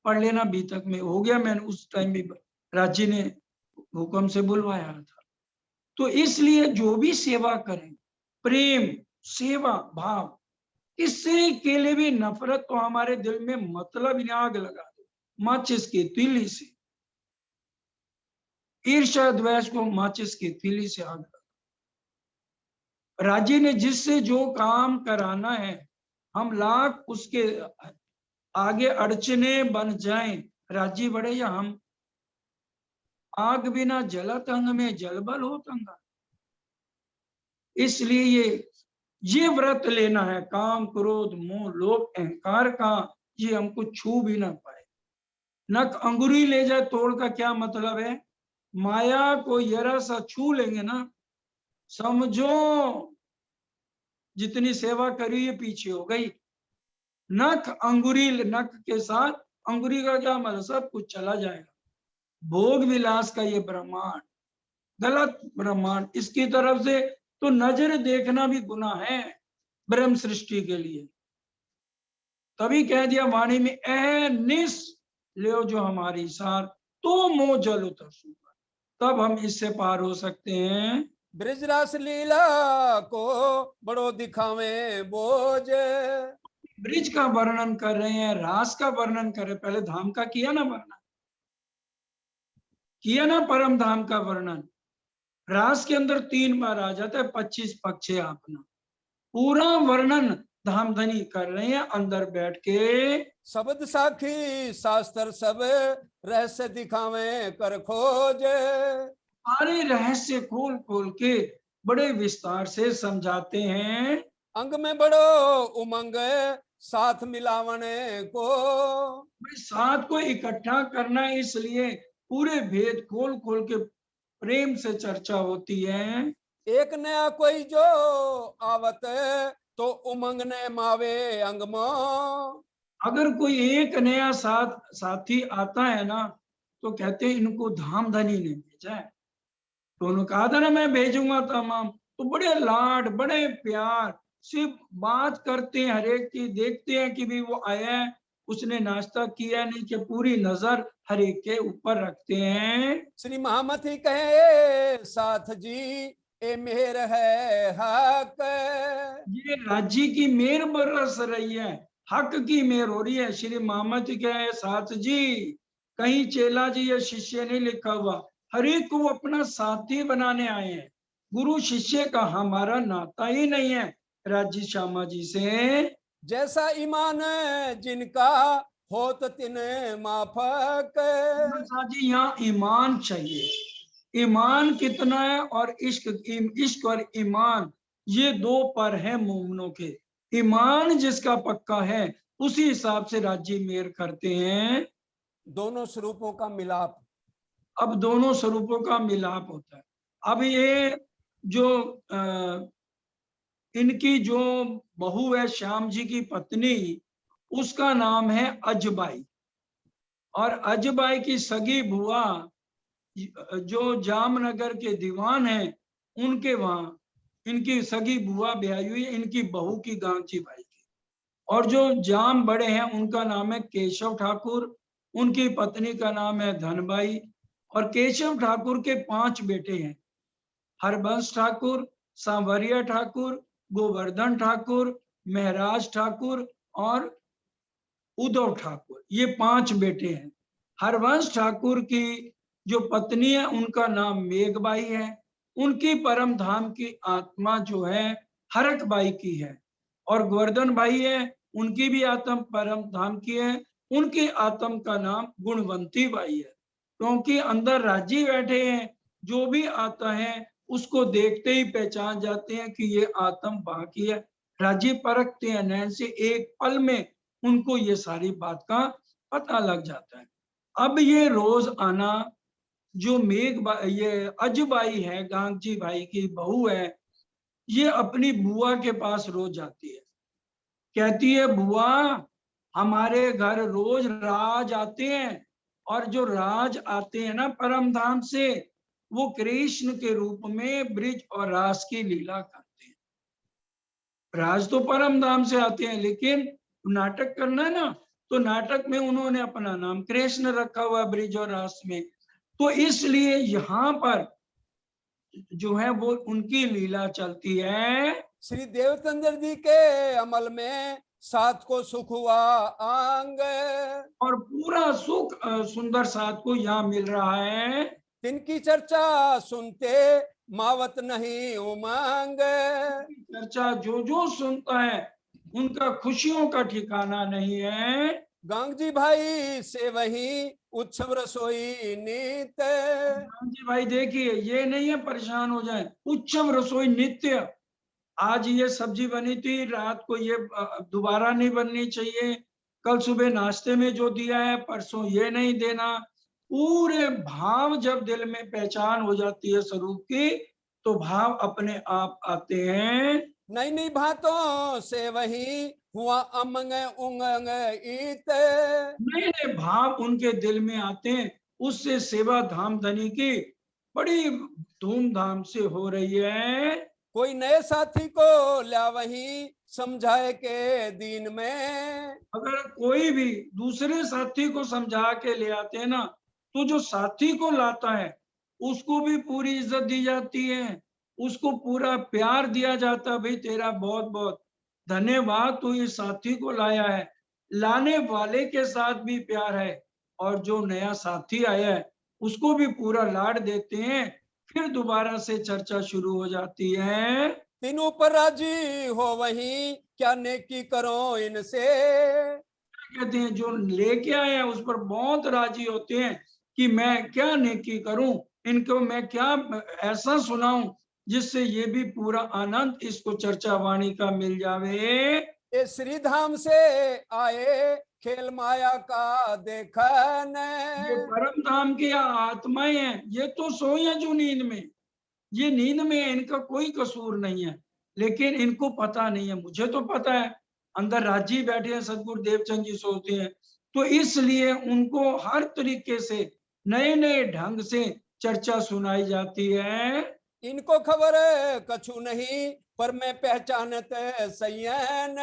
पढ़ लेना बीतक में हो गया, मैंने उस टाइम भी राज्य ने हुक्म से बुलवाया था। तो इसलिए जो भी सेवा करें, प्रेम सेवा भाव, किसी के लिए भी नफरत तो हमारे दिल में मतलब ही आग लगा दो माचिस की तीली से, ईर्ष्या द्वेष को माचिस की तीली से आग लगा। राजी ने जिससे जो काम कराना है, हम लाख उसके आगे अड़चने बन जाएं, राजी बढ़े या हम। आग बिना जलत अंग में जलबल हो तंगा। इसलिए ये व्रत लेना है, काम क्रोध मोह लोभ अहंकार का, ये हमको छू भी ना पाए। नख अंगुरी ले जाए तोड़ का क्या मतलब है, माया को जरा सा छू लेंगे ना, समझो जितनी सेवा करी ये पीछे हो गई। नख अंगुरी, नख के साथ अंगुरी का क्या मतलब, सब कुछ चला जाएगा। भोग विलास का ये ब्रह्मांड, गलत ब्रह्मांड, इसकी तरफ से तो नजर देखना भी गुनाह है ब्रह्म सृष्टि के लिए। तभी कह दिया वाणी में, ए निस ले जो हमारी सार, तो मोह जल उतर सूखा, तब हम इससे पार हो सकते हैं। ब्रिजरास लीला को बड़ो दिखावे बोझ। ब्रिज का वर्णन कर रहे हैं, रास का वर्णन कर रहे हैं। पहले धाम का किया ना वर्णन, किया ना परम धाम का वर्णन। रास के अंदर 3 बार आ जाता है 25 पक्ष है अपना, पूरा वर्णन धामधनी कर रहे हैं अंदर बैठ के। शब्द साखी शास्त्र सब रहस्य दिखावे कर खोज। सारे रहस्य खोल खोल के बड़े विस्तार से समझाते हैं। अंग में बड़ो उमंग साथ मिलावने को। भाई साथ को इकट्ठा करना, इसलिए पूरे भेद खोल खोल के प्रेम से चर्चा होती है। एक नया कोई जो आवत तो उमंग ने मावे अंग में। अगर कोई एक नया साथी आता है ना, तो कहते हैं इनको धामधनी ने भेजा है। तो उन्होंने कहा था ना मैं भेजूंगा तमाम, तो बड़े लाड बड़े प्यार से बात करते हैं, हर एक की देखते हैं कि भी वो आया है, उसने नाश्ता किया नहीं, कि पूरी नजर हर एक के ऊपर रखते हैं। श्री महामती कहे साथ जी ए मेहर है हक। ये राज्य की मेहर बरस रही है, हक की मेहर हो रही है। श्री मामत क्या है साथ जी, कहीं चेला जी या शिष्य नहीं लिखा हुआ, हर एक को अपना साथी बनाने आए हैं। गुरु शिष्य का हमारा नाता ही नहीं है राज्य श्यामा जी से। जैसा ईमान जिनका होत तिन माफक। साथ जी यहाँ ईमान चाहिए, ईमान कितना है, और इश्क और ईमान ये 2 पर है मोमिनों के। ईमान जिसका पक्का है उसी हिसाब से राज्य मेहर करते हैं। दोनों स्वरूपों का मिलाप। अब दोनों स्वरूपों का मिलाप होता है। अब ये जो इनकी जो बहू है श्याम जी की पत्नी, उसका नाम है अजबाई, और अजबाई की सगी बुआ जो जामनगर के दीवान हैं, उनके वहां इनकी सगी बुआ ब्याई हुई है, इनकी बहू की गांची बाई की। और जो जाम बड़े हैं उनका नाम है केशव ठाकुर, उनकी पत्नी का नाम है धनबाई। और केशव ठाकुर के 5 बेटे हैं, हरबंश ठाकुर, सांवरिया ठाकुर, गोवर्धन ठाकुर, महराज ठाकुर और उद्धव ठाकुर, ये 5 बेटे हैं। हरवंश ठाकुर की जो पत्नी है उनका नाम मेघबाई है, उनकी परम धाम की आत्मा जो है हरक बाई की है। और गोवर्धन भाई है, उनकी भी आत्म परम धाम की है, उनकी आत्म का नाम गुणवंती बाई है। क्योंकि अंदर राजी बैठे हैं, जो भी आता है उसको देखते ही पहचान जाते हैं कि ये आत्म बाकी है। राजी परखते हैं नैन से, एक पल में उनको ये सारी बात का पता लग जाता है। अब ये रोज आना, जो ये अजबाई है गांगजी भाई की बहू है, ये अपनी बुआ के पास रोज जाती है। कहती है बुआ हमारे घर रोज राज आते हैं, और जो राज आते हैं ना परम धाम से, वो कृष्ण के रूप में ब्रिज और रास की लीला करते हैं। राज तो परम धाम से आते हैं, लेकिन नाटक करना है ना, तो नाटक में उन्होंने अपना नाम कृष्ण रखा हुआ ब्रिज और रास में। तो इसलिए यहाँ पर जो है वो उनकी लीला चलती है। श्री देवचंद्र जी के अमल में सात को सुख हुआ आंग। और पूरा सुख सुंदर साथ को यहाँ मिल रहा है। तिनकी चर्चा सुनते मावत नहीं उमंग। चर्चा जो जो सुनता है उनका खुशियों का ठिकाना नहीं है। गांगजी भाई से वही उत्सव रसोई नीत। हाँ जी भाई देखिए, ये नहीं है परेशान हो जाए, उत्सव रसोई नित्य। आज ये सब्जी बनी थी, रात को ये दोबारा नहीं बननी चाहिए। कल सुबह नाश्ते में जो दिया है परसों ये नहीं देना। पूरे भाव जब दिल में पहचान हो जाती है स्वरूप की, तो भाव अपने आप आते हैं। नई नई भातों से वही हुआ अमंग उंग इत। नए नए भाव उनके दिल में आते हैं, उससे सेवा धाम धनी की बड़ी धूमधाम से हो रही है। कोई नए साथी को ला वही समझाए के दीन में। अगर कोई भी दूसरे साथी को समझा के ले आते हैं ना, तो जो साथी को लाता है उसको भी पूरी इज्जत दी जाती है, उसको पूरा प्यार दिया जाता है। भाई तेरा बहुत बहुत धन्यवाद, तू इस साथी को लाया है। लाने वाले के साथ भी प्यार है, और जो नया साथी आया है उसको भी पूरा लाड देते हैं। फिर दोबारा से चर्चा शुरू हो जाती है। तीनों पर राजी हो वही क्या नेकी करो इनसे। कहते हैं जो लेके आए हैं उस पर बहुत राजी होते हैं कि मैं क्या नेकी करूं, इनको मैं क्या ऐसा सुनाऊं जिससे ये भी पूरा आनंद इसको चर्चा वाणी का मिल जावे। ये श्री धाम से आए खेल माया का देखन। ये परम धाम की आत्माएं हैं, ये तो सोई है जो नींद में, ये नींद में है, इनका कोई कसूर नहीं है, लेकिन इनको पता नहीं है। मुझे तो पता है, अंदर राजी बैठे हैं सदगुरु देवचंद जी सोते हैं, तो इसलिए उनको हर तरीके से नए नए ढंग से चर्चा सुनाई जाती है। इनको खबर कछु नहीं पर मैं पहचानत सैयन।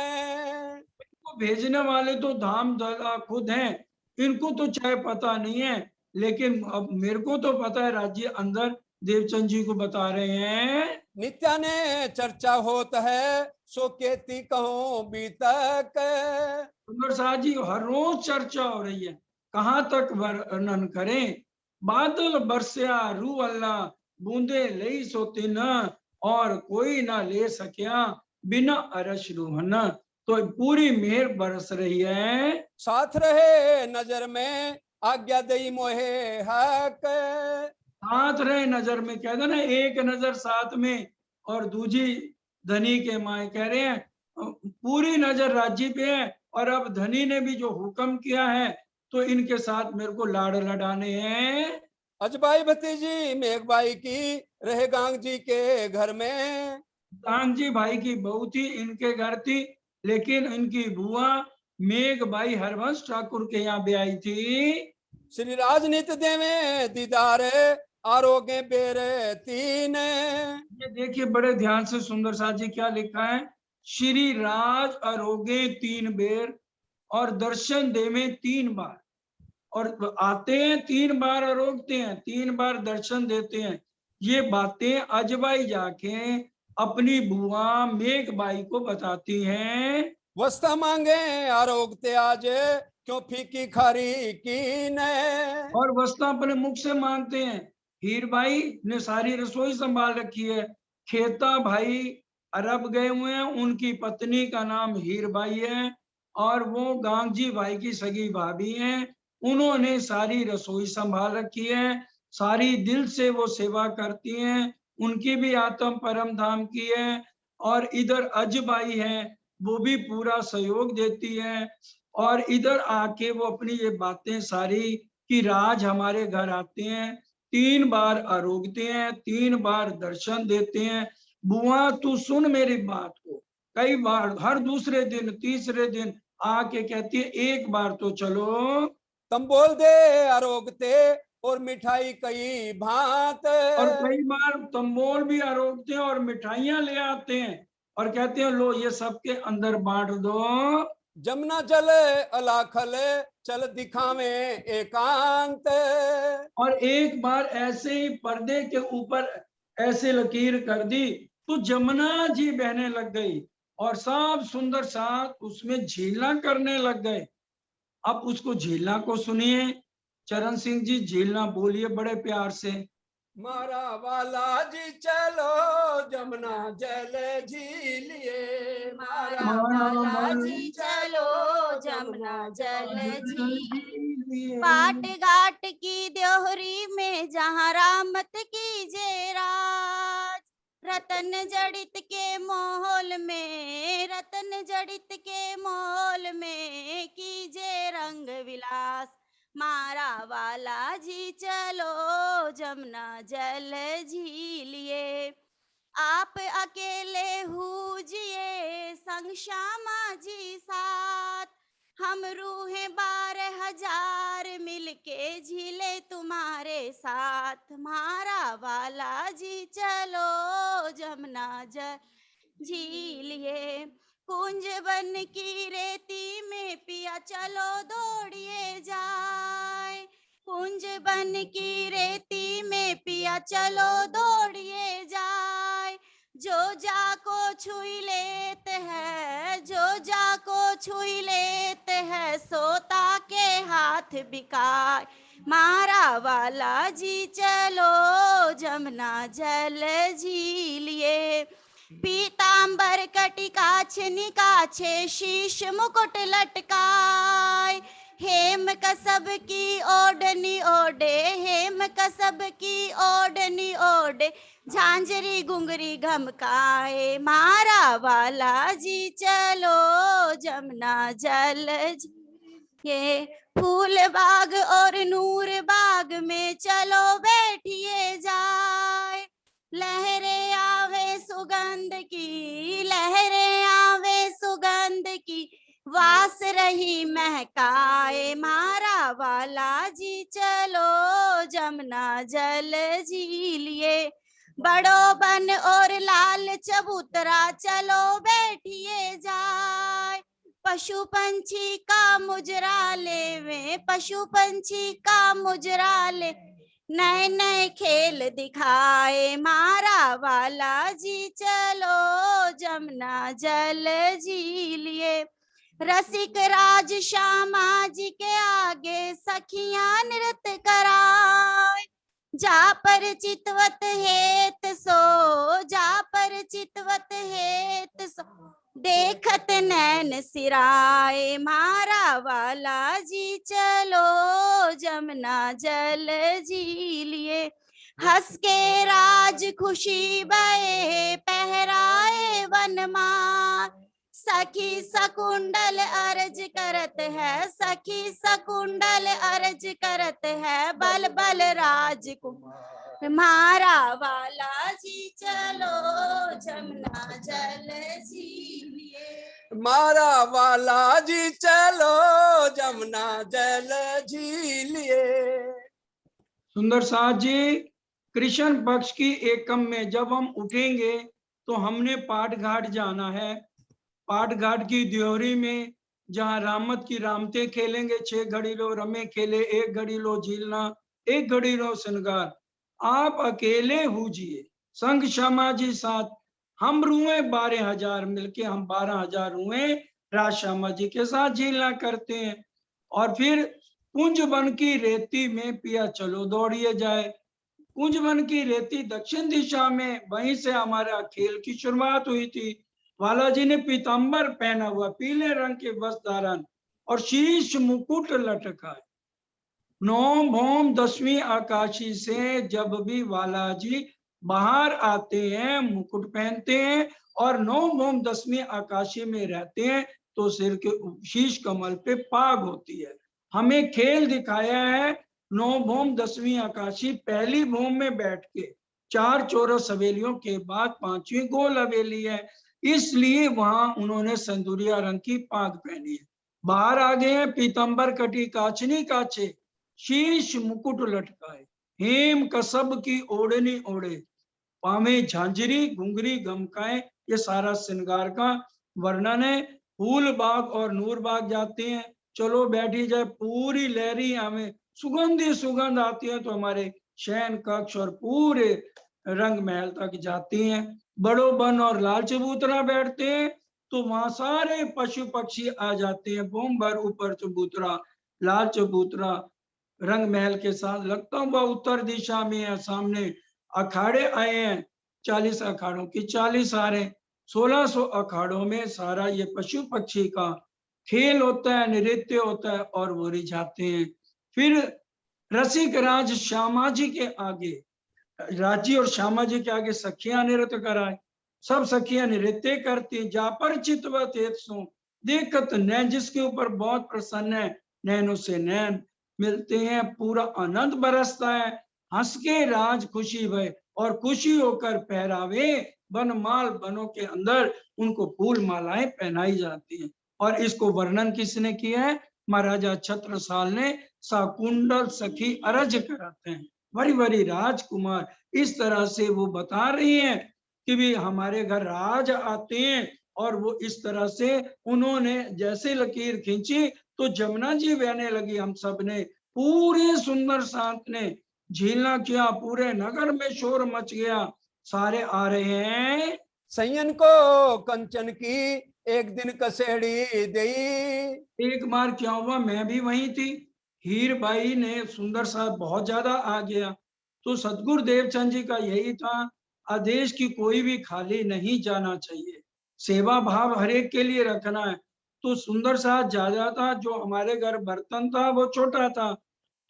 इनको भेजने वाले तो धाम धला खुद हैं, इनको तो चाहे पता नहीं है, लेकिन अब मेरे को तो पता है, राज्य अंदर देवचंद जी को बता रहे हैं। नित्या ने चर्चा होत है सो केती कहो बीतक। सुंदर साहब जी, हर रोज चर्चा हो रही है, कहाँ तक वर्णन करें। बादल बरसिया रू अल्लाह, बूंदे लई सोते न, और कोई ना ले सकिया बिना अरश रूहन। तो पूरी मेहर बरस रही है। साथ रहे नजर में आज्ञा दई मोहे हक। साथ रहे नजर में, कहते ना एक नजर साथ में, और दूजी धनी के माए कह रहे हैं पूरी नजर राज्य पे है, और अब धनी ने भी जो हुक्म किया है तो इनके साथ मेरे को लाड़ लडाने हैं। अजबाई भतीजी मेघबाई की रहे गांग जी के घर में। कान जी भाई की बहू थी, इनके घर थी, लेकिन इनकी बुआ मेघ बाई हरवंश ठाकुर के यहाँ ब्याई थी। श्री राजनीति देवे दीदार आरोगे बेर तीन। ये देखिए बड़े ध्यान से सुंदर साथ जी क्या लिखा है, श्री राज अरोगे 3 बेर, और दर्शन देवे 3 बार, और आते हैं 3 बार और रोकते हैं, 3 बार दर्शन देते हैं। ये बातें अजबाई जाके अपनी बुआ मेघबाई को बताती हैं। वस्ता मांगे आरोगते आज क्यों फीकी खारी कीन। और वस्ता अपने मुख से मांगते हैं। हीर भाई ने सारी रसोई संभाल रखी है। खेता भाई अरब गए हुए हैं, उनकी पत्नी का नाम हीर भाई है, और वो गांगजी भाई की सगी भाभी हैं। उन्होंने सारी रसोई संभाल रखी है, सारी दिल से वो सेवा करती हैं, उनकी भी आत्म परम धाम की है। और इधर अजबाई है, वो भी पूरा सहयोग देती है, और इधर आके वो अपनी ये बातें सारी कि राज हमारे घर आते हैं, 3 बार आरोगते हैं, 3 बार दर्शन देते हैं। बुआ तू सुन मेरी बात को, कई बार हर दूसरे दिन तीसरे दिन आके कहती है एक बार तो चलो। तुम बोल दे आरोगते और मिठाई कई भांत। और कई बार तंबोल भी आरोगते हैं और मिठाइयां ले आते हैं, और कहते हैं लो ये सबके अंदर बांट दो। जमुना जल अलाखल चल दिखावे एकांत। और एक बार ऐसे ही पर्दे के ऊपर ऐसे लकीर कर दी तो जमुना जी बहने लग गई, और सब सुंदर साथ उसमें झीलना करने लग गए। अब उसको झीलना को सुनिए, चरण सिंह जी झीलना बोलिए बड़े प्यार से। मारा वाला जी चलो जमुना जल झीलिए। मारा मारा वाला वाला जी चलो जमुना जल झील। झीलिए। पाट घाट की देहरी में जहाँ रामत कीजे राज। रतन जड़ित के मोहल में, रतन जड़ित के मोहल में कीजे रंग विलास। मारा वाला जी चलो जमुना जल झीलिए। आप अकेले हुजिए संग श्यामा जी साथ, हम रूहें 12,000 मिलके झीले तुम्हारे साथ। मारा वाला जी चलो जमुना जल झीलिए, कुंज बन की रेती में पिया चलो दौड़िए जाए, कुंज बन की रेती में पिया चलो दौड़िए जाए। जो जाको छुई लेते हैं, जो जाको छुई लेते हैं, सोता के हाथ बिकाए। मारा वाला जी चलो जमुना जल झीलिए, पीतांबर कटिकाछ निकाछे शीश मुकुट लटकाए, हेम कसब की ओढ़नी ओढ़े, हेम कसब की ओढ़नी ओढ़े, झांझरी घुंघरी घमकाए। मारा वाला जी चलो जमुना जल ये, फूल बाग और नूर बाग में चलो बैठिए जाए, लहरें आवे सुगंध की, लहरें आवे सुगंध की, वास रही महकाए। मारा वाला जी चलो जमुना जल झीलिए, बड़ो बन और लाल चबूतरा चलो बैठिए जाए, पशु पंछी का मुजरा लेवे, पशु पंछी का मुजरा ले, नए नए खेल दिखाए। मारा वाला जी चलो जमुना जल झीलिए, रसिक राज श्यामा जी के आगे सखियां नृत्य कराए, जा पर चितवत हेत सो, जा पर चितवत हेत सो, देखत नैन सिराए। मारा वाला जी चलो जमुना जल झीलिए, हंस के राज खुशी बहे पहराए वनमाल, सखी सकुंडल अर्ज करत है, सखी सकुंडल अर्ज करत है, बल बल राजकुमार। मारा वाला जी चलो जमुना जल झीलिए, मारा वाला जी चलो जमुना जल झीलिए। सुंदर साथ जी, कृष्ण पक्ष की एकम में जब हम उठेंगे तो हमने पाट घाट जाना है। पाट घाट की द्योरी में जहाँ रामत की रामते खेलेंगे, 6 घड़ी लो रमे खेले, 1 घड़ी लो झीलना, 1 घड़ी लो श्रृंगार। आप अकेले हुजिए संग श्यामा जी साथ, हम रुए 12,000 मिलके, हम 12,000 रुए राज श्यामा जी के साथ झीलना करते हैं। और फिर कुंज बन की रेती में पिया चलो दौड़िए जाए, कुंज बन की रेती दक्षिण दिशा में, वहीं से हमारा खेल की शुरुआत हुई थी। बालाजी ने पीतांबर पहना हुआ, पीले रंग के वस्त्र धारण और शीश मुकुट लटकाए। 9 भौम 10वीं आकाशी से जब भी बालाजी बाहर आते हैं मुकुट पहनते हैं, और 9 भौम 10वीं आकाशी में रहते हैं तो सिर के शीश कमल पे पाग होती है। हमें खेल दिखाया है 9 भौम 10वीं आकाशी पहली भूम में बैठ के, 4 चौरस हवेलियों के बाद 5वीं गोल हवेली है, इसलिए वहां उन्होंने संदूरिया रंग की पाग पहनी है। बाहर आ गए हैं पीतंबर कटी काचनी काचे, शीश मुकुट लटकाए, हेम कसब की ओढ़नी ओढ़े, पावे झांझरी घुंघरी गमकाए। ये सारा श्रृंगार का वर्णन है। फूल बाग और नूर बाग जाते हैं, चलो बैठी जाए, पूरी लहरी हमें सुगंधी सुगंध आती है तो हमारे शयन कक्ष और पूरे रंग महल तक जाती हैं। बड़ो बन और लाल चबूतरा बैठते हैं तो वहां सारे पशु पक्षी आ जाते हैं, बूम भर ऊपर चबूतरा, लाल चबूतरा रंग महल के साथ। लगता हुआ उत्तर दिशा में है, सामने अखाड़े आए हैं, 40 अखाड़ों की 40 आ रहे, 1600 अखाड़ों में सारा ये पशु पक्षी का खेल होता है, नृत्य होता है और वो रिझाते हैं। फिर रसिक राज श्यामा जी के आगे, राजी और श्यामा जी के आगे सखियां नृत्य कराए, सब सखियां नृत्य करती, जा पर चितवत हेत सो, देखत नैन जिसके ऊपर बहुत प्रसन्न है, नैनों से नैन मिलते हैं, पूरा आनंद बरसता है। हंस के राज खुशी भय, और खुशी होकर पहरावे बनमाल, बनों के अंदर उनको फूल मालाएं पहनाई जाती हैं। और इसको वर्णन किसने किया है? महाराजा छत्रसाल ने शाकुंतल सखी अरज कराते हैं। बड़ी बड़ी राजकुमार इस तरह से वो बता रही हैं कि भी हमारे घर राज आते हैं, और वो इस तरह से उन्होंने जैसे लकीर खींची तो जमुना जी बहने लगी। हम सब ने, पूरे सुंदर साथ ने झीलना किया, पूरे नगर में शोर मच गया, सारे आ रहे हैं। सैयन को कंचन की एक दिन कसेड़ी दई। एक बार क्या हुआ, मैं भी वहीं थी, हीर बाई ने सुंदर साहब बहुत ज्यादा आ गया, तो सतगुरु देवचंद जी का यही था आदेश कि कोई भी खाली नहीं जाना चाहिए, सेवा भाव हर एक के लिए रखना है। तो सुंदर साहब ज्यादा था, जो हमारे घर बर्तन था वो छोटा था,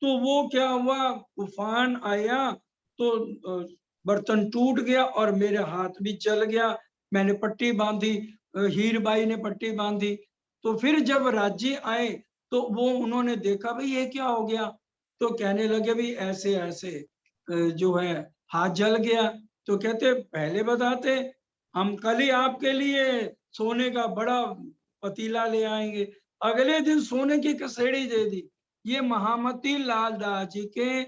तो वो क्या हुआ, तूफान आया तो बर्तन टूट गया और मेरे हाथ भी चल गया। मैंने पट्टी बांधी, हीर बाई ने पट्टी बांधी। तो फिर जब राज्य आए तो वो उन्होंने देखा भाई ये क्या हो गया, तो कहने लगे भाई ऐसे ऐसे जो है हाथ जल गया। तो कहते पहले बताते, हम कल ही आपके लिए सोने का बड़ा पतीला ले आएंगे। अगले दिन सोने की कसेड़ी दे दी। ये महामती लाल दास जी के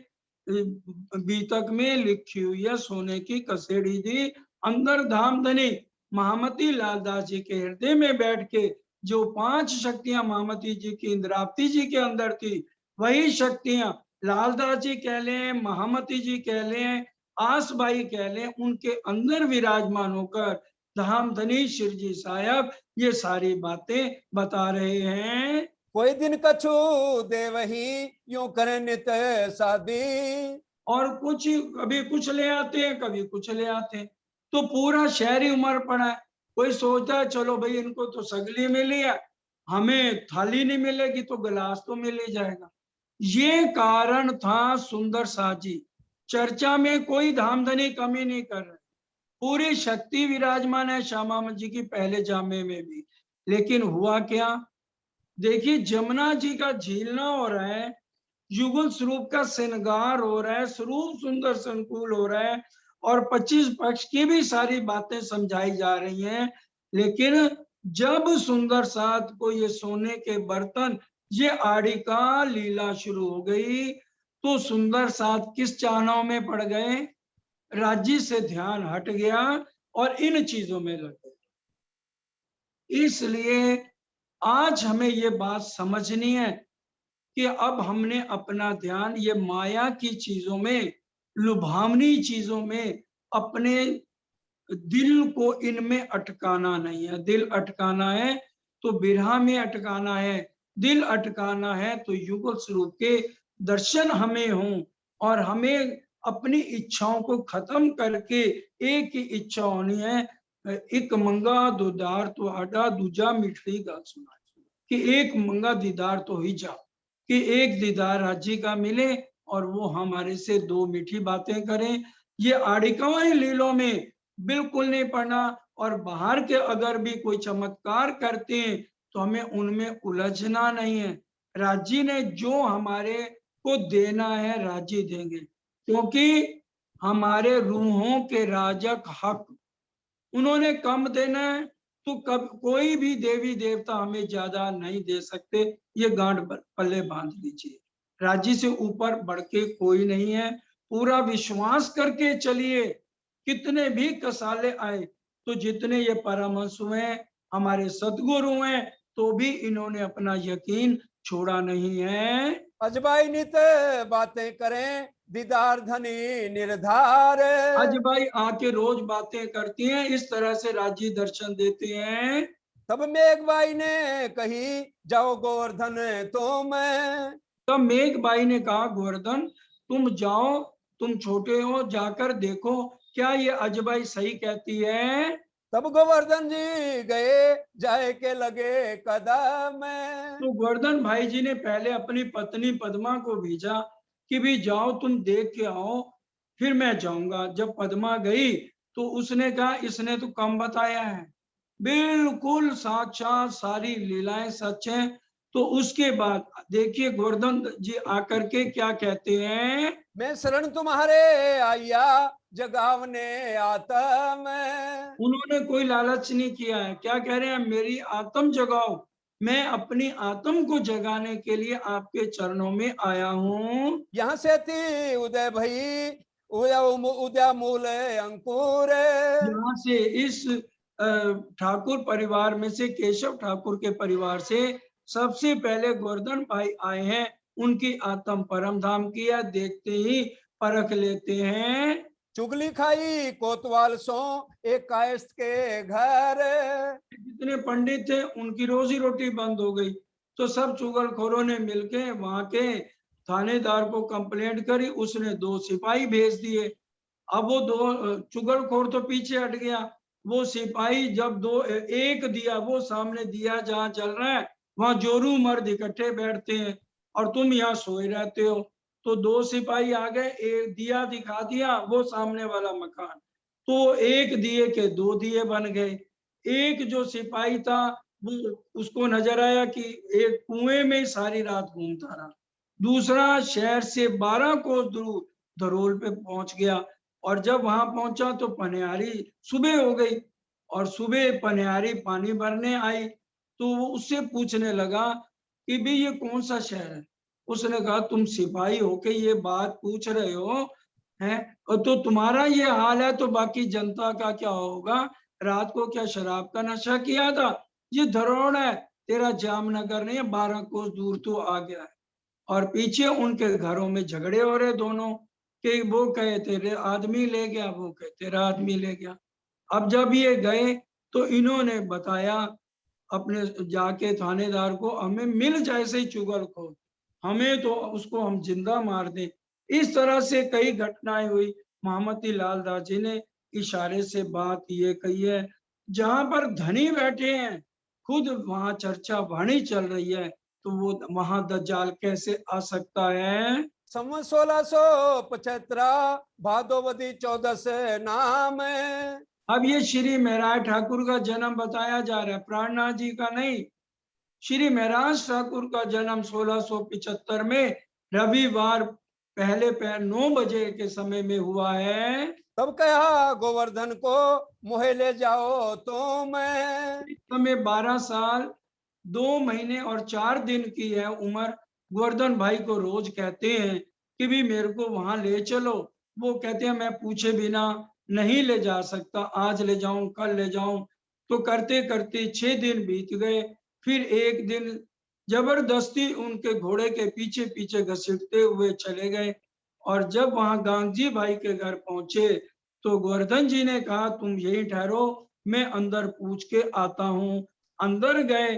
बीतक में लिखी हुई है, सोने की कसेड़ी दी। अंदर धामधनी महामती लाल दास जी के हृदय में बैठ के जो 5 शक्तियां महामती जी की इंद्रावती जी के अंदर थी, वही शक्तियां लालदास जी कह लें, महामती जी कह लें, आसबाई कह लें, उनके अंदर विराजमान होकर धामधनी शिरजी साहब ये सारी बातें बता रहे हैं। कोई दिन कछु दे वही यूं करे नित शादी। और कुछ कभी कुछ ले आते हैं, कभी कुछ ले आते हैं, तो पूरा शहर ही उमड़ पड़ा है। कोई सोचता है चलो भाई इनको तो सगली मिली है, हमें थाली नहीं मिलेगी तो गिलास तो मिल ही जाएगा। ये कारण था सुंदर साजी। चर्चा में कोई धामधनी कमी नहीं कर रहे, पूरी शक्ति विराजमान है श्यामा जी की पहले जामे में भी। लेकिन हुआ क्या, देखिए जमुना जी का झीलना हो रहा है, युगल स्वरूप का श्रृंगार हो रहा है, स्वरूप सुंदर संकुल हो रहा है, और 25 पक्ष की भी सारी बातें समझाई जा रही हैं। लेकिन जब सुंदर साथ को ये सोने के बर्तन, ये आड़ी का लीला शुरू हो गई, तो सुंदर साथ किस चाहनाओं में पड़ गए, राज्य से ध्यान हट गया और इन चीजों में लग गए। इसलिए आज हमें ये बात समझनी है कि अब हमने अपना ध्यान ये माया की चीजों में, लुभावनी चीजों में, अपने दिल को इनमें अटकाना नहीं है। दिल अटकाना है तो बिरहा में अटकाना है, दिल अटकाना है तो युगल स्वरूप के दर्शन हमें हों, और हमें अपनी इच्छाओं को खत्म करके एक ही इच्छा होनी है, एक मंगा दुदार तो आडा दूजा मिठड़ी गा सुना, कि एक मंगा दीदार तो ही जा, कि एक दीदार राज्य का मिले और वो हमारे से 2 मीठी बातें करें। ये आड़िकवाई लीलों में बिल्कुल नहीं पड़ना, और बाहर के अगर भी कोई चमत्कार करते हैं तो हमें उनमें उलझना नहीं है। राज्य ने जो हमारे को देना है राज्य देंगे, क्योंकि हमारे रूहों के राजक हक, उन्होंने कम देना है तो कब कोई भी देवी देवता हमें ज्यादा नहीं दे सकते। ये गांठ पल्ले बांध लीजिए, राज्य से ऊपर बढ़ के कोई नहीं है। पूरा विश्वास करके चलिए, कितने भी कसाले आए, तो जितने ये परमहंस हुए, हमारे सदगुरु हैं, तो भी इन्होंने अपना यकीन छोड़ा नहीं है। अजबाई नित बातें करें दीदार धनी निर्धार। आज भाई आके रोज बातें करती हैं, इस तरह से राज्य दर्शन देते हैं। तब मेघबाई ने कही जाओ गोवर्धन तो मैं। तब मेघबाई ने कहा गोवर्धन तुम जाओ, तुम छोटे हो, जाकर देखो क्या ये अजबाई सही कहती है। तब गोवर्धन जी गए जाए के लगे कदम। तो गोवर्धन भाई जी ने पहले अपनी पत्नी पद्मा को भेजा कि भी जाओ तुम देख के आओ, फिर मैं जाऊंगा। जब पद्मा गई तो उसने कहा इसने तो कम बताया है, बिल्कुल साक्षात सारी लीलाएं सच हैं। तो उसके बाद देखिए गोवर्धन जी आकर के क्या कहते हैं, मैं शरण तुम्हारे आया जगावने आता मैं। उन्होंने कोई लालच नहीं किया है। क्या कह रहे हैं, मेरी आत्म जगाओ, मैं अपनी आत्म को जगाने के लिए आपके चरणों में आया हूं। यहाँ से थी उदय भई उदय मूल अंकुर। यहाँ से इस ठाकुर परिवार में से, केशव ठाकुर के परिवार से सबसे पहले गोवर्धन भाई आए हैं। उनकी आत्म परम धाम किया, देखते ही परख लेते हैं। चुगली खाई कोतवाल सो एक कायस्थ के घर। जितने पंडित थे उनकी रोजी रोटी बंद हो गई, तो सब चुगलखोरों ने मिलके वहां के थानेदार को कंप्लेंट करी। उसने 2 सिपाही भेज दिए। अब वो 2 चुगलखोर तो पीछे हट गया। वो सिपाही जब 2 एक दिया, वो सामने दिया जहां चल रहा है वहां जोरू मर्द इकट्ठे बैठते हैं और तुम यहाँ सोए रहते हो। तो 2 सिपाही आ गए, एक दिया दिखा दिया, वो सामने वाला मकान। तो एक दिए के 2 दिए बन गए। एक जो सिपाही था वो, उसको नजर आया कि एक कुएं में सारी रात घूमता रहा। दूसरा शहर से 12 कोस दूर धरोल पे पहुंच गया, और जब वहां पहुंचा तो पनिहारी सुबह हो गई, और सुबह पनिहारी पानी भरने आई। तो वो उससे पूछने लगा कि भाई ये कौन सा शहर है। उसने कहा तुम सिपाही होके ये बात पूछ रहे हो हैं, और तो तुम्हारा ये हाल है तो बाकी जनता का क्या होगा। रात को क्या शराब का नशा किया था। ये धरोहर है, तेरा जामनगर नहीं है, 12 कोस दूर तो आ गया है। और पीछे उनके घरों में झगड़े हो रहे दोनों, कि वो कहे तेरे आदमी ले गया, वो कहे तेरा आदमी ले गया। अब जब ये गए तो इन्होंने बताया अपने जाके थानेदार को, हमें मिल जाए सही चुगलखोर, हमें तो उसको हम जिंदा मार दें। इस तरह से कई घटनाएं हुई। महामती लाल दास जी ने इशारे से बात ये कही है, जहां पर धनी बैठे हैं खुद वहां चर्चा वाणी चल रही है, तो वो वहां दज्जाल कैसे आ सकता है। संवत 1675 भादोवदी 14 से नाम। अब ये श्री महराज ठाकुर का जन्म बताया जा रहा है, प्राणनाथ जी का नहीं। श्री महराज ठाकुर का जन्म 1675 में रविवार पहले 9 बजे के समय में हुआ है। तब कहा गोवर्धन को मोहे ले जाओ तुम। इस समय 12 साल 2 महीने और 4 दिन की है उम्र। गोवर्धन भाई को रोज कहते हैं कि भी मेरे को वहां ले चलो। वो कहते हैं मैं पूछे बिना नहीं ले जा सकता, आज ले जाऊं कल ले जाऊं। तो करते करते 6 दिन बीत गए। फिर एक दिन जबरदस्ती उनके घोड़े के पीछे पीछे घसीटते हुए चले गए, और जब वहां गांगजी भाई के घर पहुंचे तो गोवर्धन जी ने कहा तुम यही ठहरो, मैं अंदर पूछ के आता हूँ। अंदर गए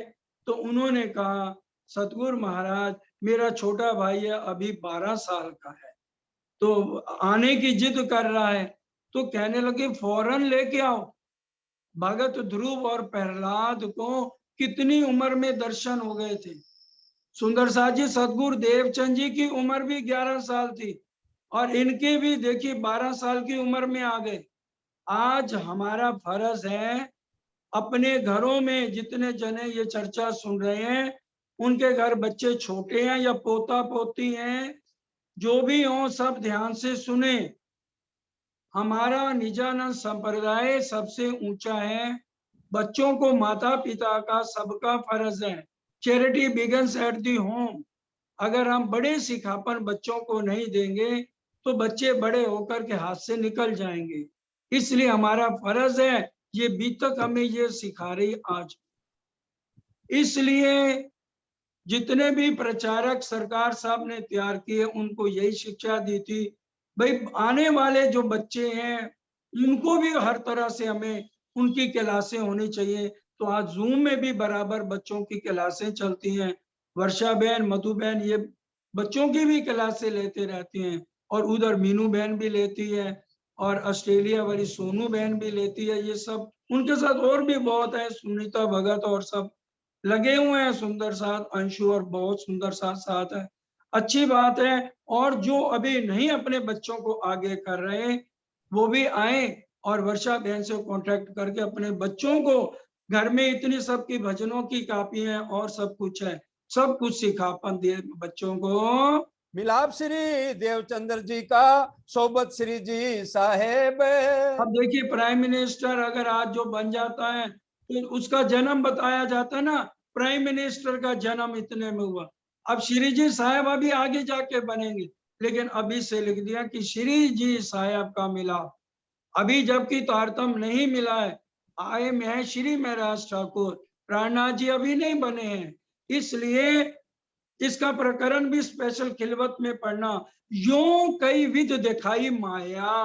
तो उन्होंने कहा सतगुरु महाराज मेरा छोटा भाई है, अभी 12 साल का है, तो आने की जिद कर रहा है। तो कहने लगे फौरन लेके आओ। भगत ध्रुव और प्रहलाद को कितनी उम्र में दर्शन हो गए थे। सुंदर साथ जी सतगुरु देवचंद जी की उम्र भी 11 साल थी, और इनके भी देखिए 12 साल की उम्र में आ गए। आज हमारा फर्ज है अपने घरों में जितने जने ये चर्चा सुन रहे हैं, उनके घर बच्चे छोटे हैं या पोता पोती हैं, जो भी हो सब ध्यान से सुने। हमारा निजानंद संप्रदाय सबसे ऊंचा है। बच्चों को माता पिता का सबका फर्ज है। Charity begins at the home. अगर हम बड़े सिखापन बच्चों को नहीं देंगे तो बच्चे बड़े होकर के हाथ से निकल जाएंगे। इसलिए हमारा फर्ज है, ये बीतक हमें ये सिखा रही आज। इसलिए जितने भी प्रचारक सरकार साहब ने तैयार किए उनको यही शिक्षा दी थी, भाई आने वाले जो बच्चे हैं उनको भी हर तरह से हमें उनकी क्लासें होनी चाहिए। तो आज जूम में भी बराबर बच्चों की क्लासें चलती हैं। वर्षा बहन, मधु बहन ये बच्चों की भी क्लासें लेते रहती हैं, और उधर मीनू बहन भी लेती है, और ऑस्ट्रेलिया वाली सोनू बहन भी लेती है। ये सब उनके साथ और भी बहुत है, सुनीता भगत और सब लगे हुए हैं। सुंदर साथ अंशु और बहुत सुंदर साथ साथ है, अच्छी बात है। और जो अभी नहीं अपने बच्चों को आगे कर रहे वो भी आए, और वर्षा बहन से कांटेक्ट करके अपने बच्चों को, घर में इतनी सबकी भजनों की कापी है और सब कुछ है, सब कुछ सिखापन दिए बच्चों को। मिलाप श्री देवचंद्र जी का सोबत श्री जी साहेब। अब देखिए प्राइम मिनिस्टर अगर आज जो बन जाता है तो उसका जन्म बताया जाता है ना, प्राइम मिनिस्टर का जन्म इतने में हुआ। अब श्री जी साहब अभी आगे जाके बनेंगे, लेकिन अभी से लिख दिया कि श्री जी साहब का मिलाप। अभी जबकि तारतम नहीं मिला है, आए मैं श्री महराज ठाकुर, प्राणनाथ जी अभी नहीं बने हैं, इसलिए इसका प्रकरण भी स्पेशल खिलवत में पढ़ना। यूं कई विध दिखाई माया।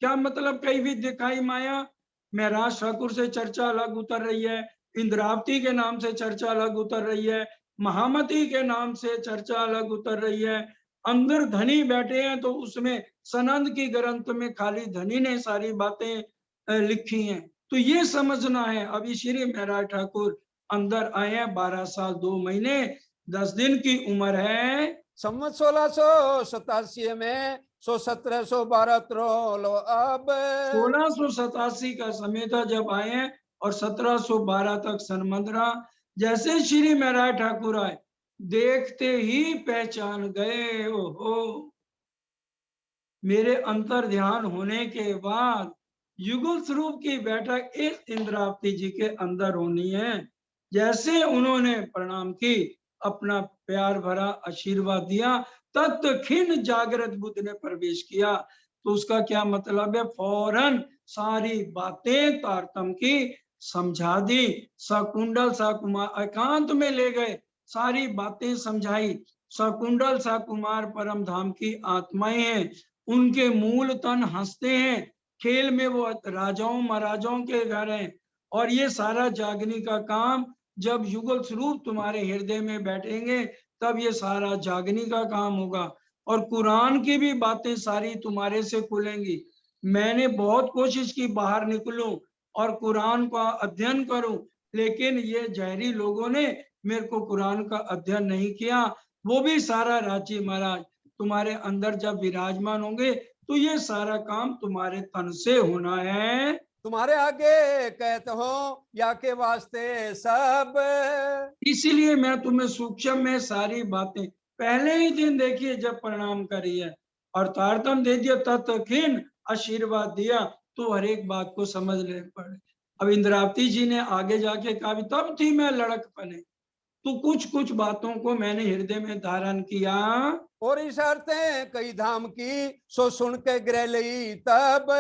क्या मतलब कई विध दिखाई माया? महराज ठाकुर से चर्चा अलग उतर रही है, इंद्रावती के नाम से चर्चा अलग उतर रही है, महामती के नाम से चर्चा अलग उतर रही है। अंदर धनी बैठे हैं तो उसमें सनंद की ग्रंथ में खाली धनी ने सारी बातें लिखी हैं। तो ये समझना है। अभी श्री महराज ठाकुर अंदर आए हैं, 12 साल 2 महीने 10 दिन की उम्र है। संवत 1687 में 1712 त्रोलो अब 1687 का समय था जब आए हैं, और 1712 तक सनमंद रहा। जैसे श्री महराज ठाकुर आए, देखते ही पहचान गए, ओहो मेरे अंतर ध्यान होने के बाद युगल स्वरूप की बैठक इस इंद्रावती जी के अंदर होनी है। जैसे उन्होंने प्रणाम की, अपना प्यार भरा आशीर्वाद दिया, तत्क्षण जागृत बुद्ध ने प्रवेश किया। तो उसका क्या मतलब है? फौरन सारी बातें तारतम की समझा दी। सकुंडल सकुमार एकांत में ले गए, सारी बातें समझाई। सकुंडल सकुमार परम धाम की आत्माएं हैं, उनके मूल तन हंसते हैं, खेल में वो राजाओं महाराजाओं के घर हैं। और ये सारा जागने का काम जब युगल स्वरूप तुम्हारे हृदय में बैठेंगे, तब ये सारा जागने का काम होगा। और कुरान की भी बातें सारी तुम्हारे से खुलेंगी। मैंने बहुत कोशिश की बाहर निकलूं और कुरान का अध्ययन करूं, लेकिन ये जहरी लोगों ने मेरे को कुरान का अध्ययन नहीं किया। वो भी सारा रांची महाराज तुम्हारे अंदर जब विराजमान होंगे तो ये सारा काम तुम्हारे तन से होना है। तुम्हारे आगे कहते हो या के वास्ते सब। इसीलिए मैं तुम्हें सूक्ष्म में सारी बातें पहले ही दिन देखिए जब प्रणाम करी है और तारतम दे दिया, तत्क्षण आशीर्वाद दिया, तो हर एक बात को समझ ले पड़े। अब इंद्रावती जी ने आगे जाके कहा, तब थी मैं लड़क पने, तो कुछ कुछ बातों को मैंने हृदय में धारण किया। और इशारतें कई धाम की सो सुन के ग्रह ली तब।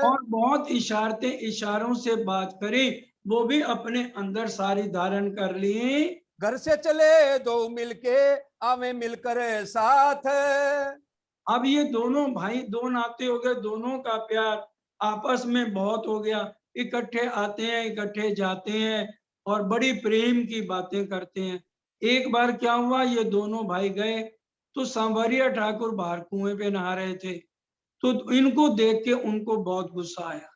और बहुत इशारतें इशारों से बात करी, वो भी अपने अंदर सारी धारण कर ली। घर से चले दो मिलके आवे मिलकर साथ। अब ये दोनों भाई दो नाते हो गए, दोनों का प्यार आपस में बहुत हो गया। इकट्ठे आते हैं, इकट्ठे जाते हैं और बड़ी प्रेम की बातें करते हैं। एक बार क्या हुआ, ये दोनों भाई गए तो सांवरिया ठाकुर बाहर कुएं पे नहा रहे थे। तो इनको देख के उनको बहुत गुस्सा आया।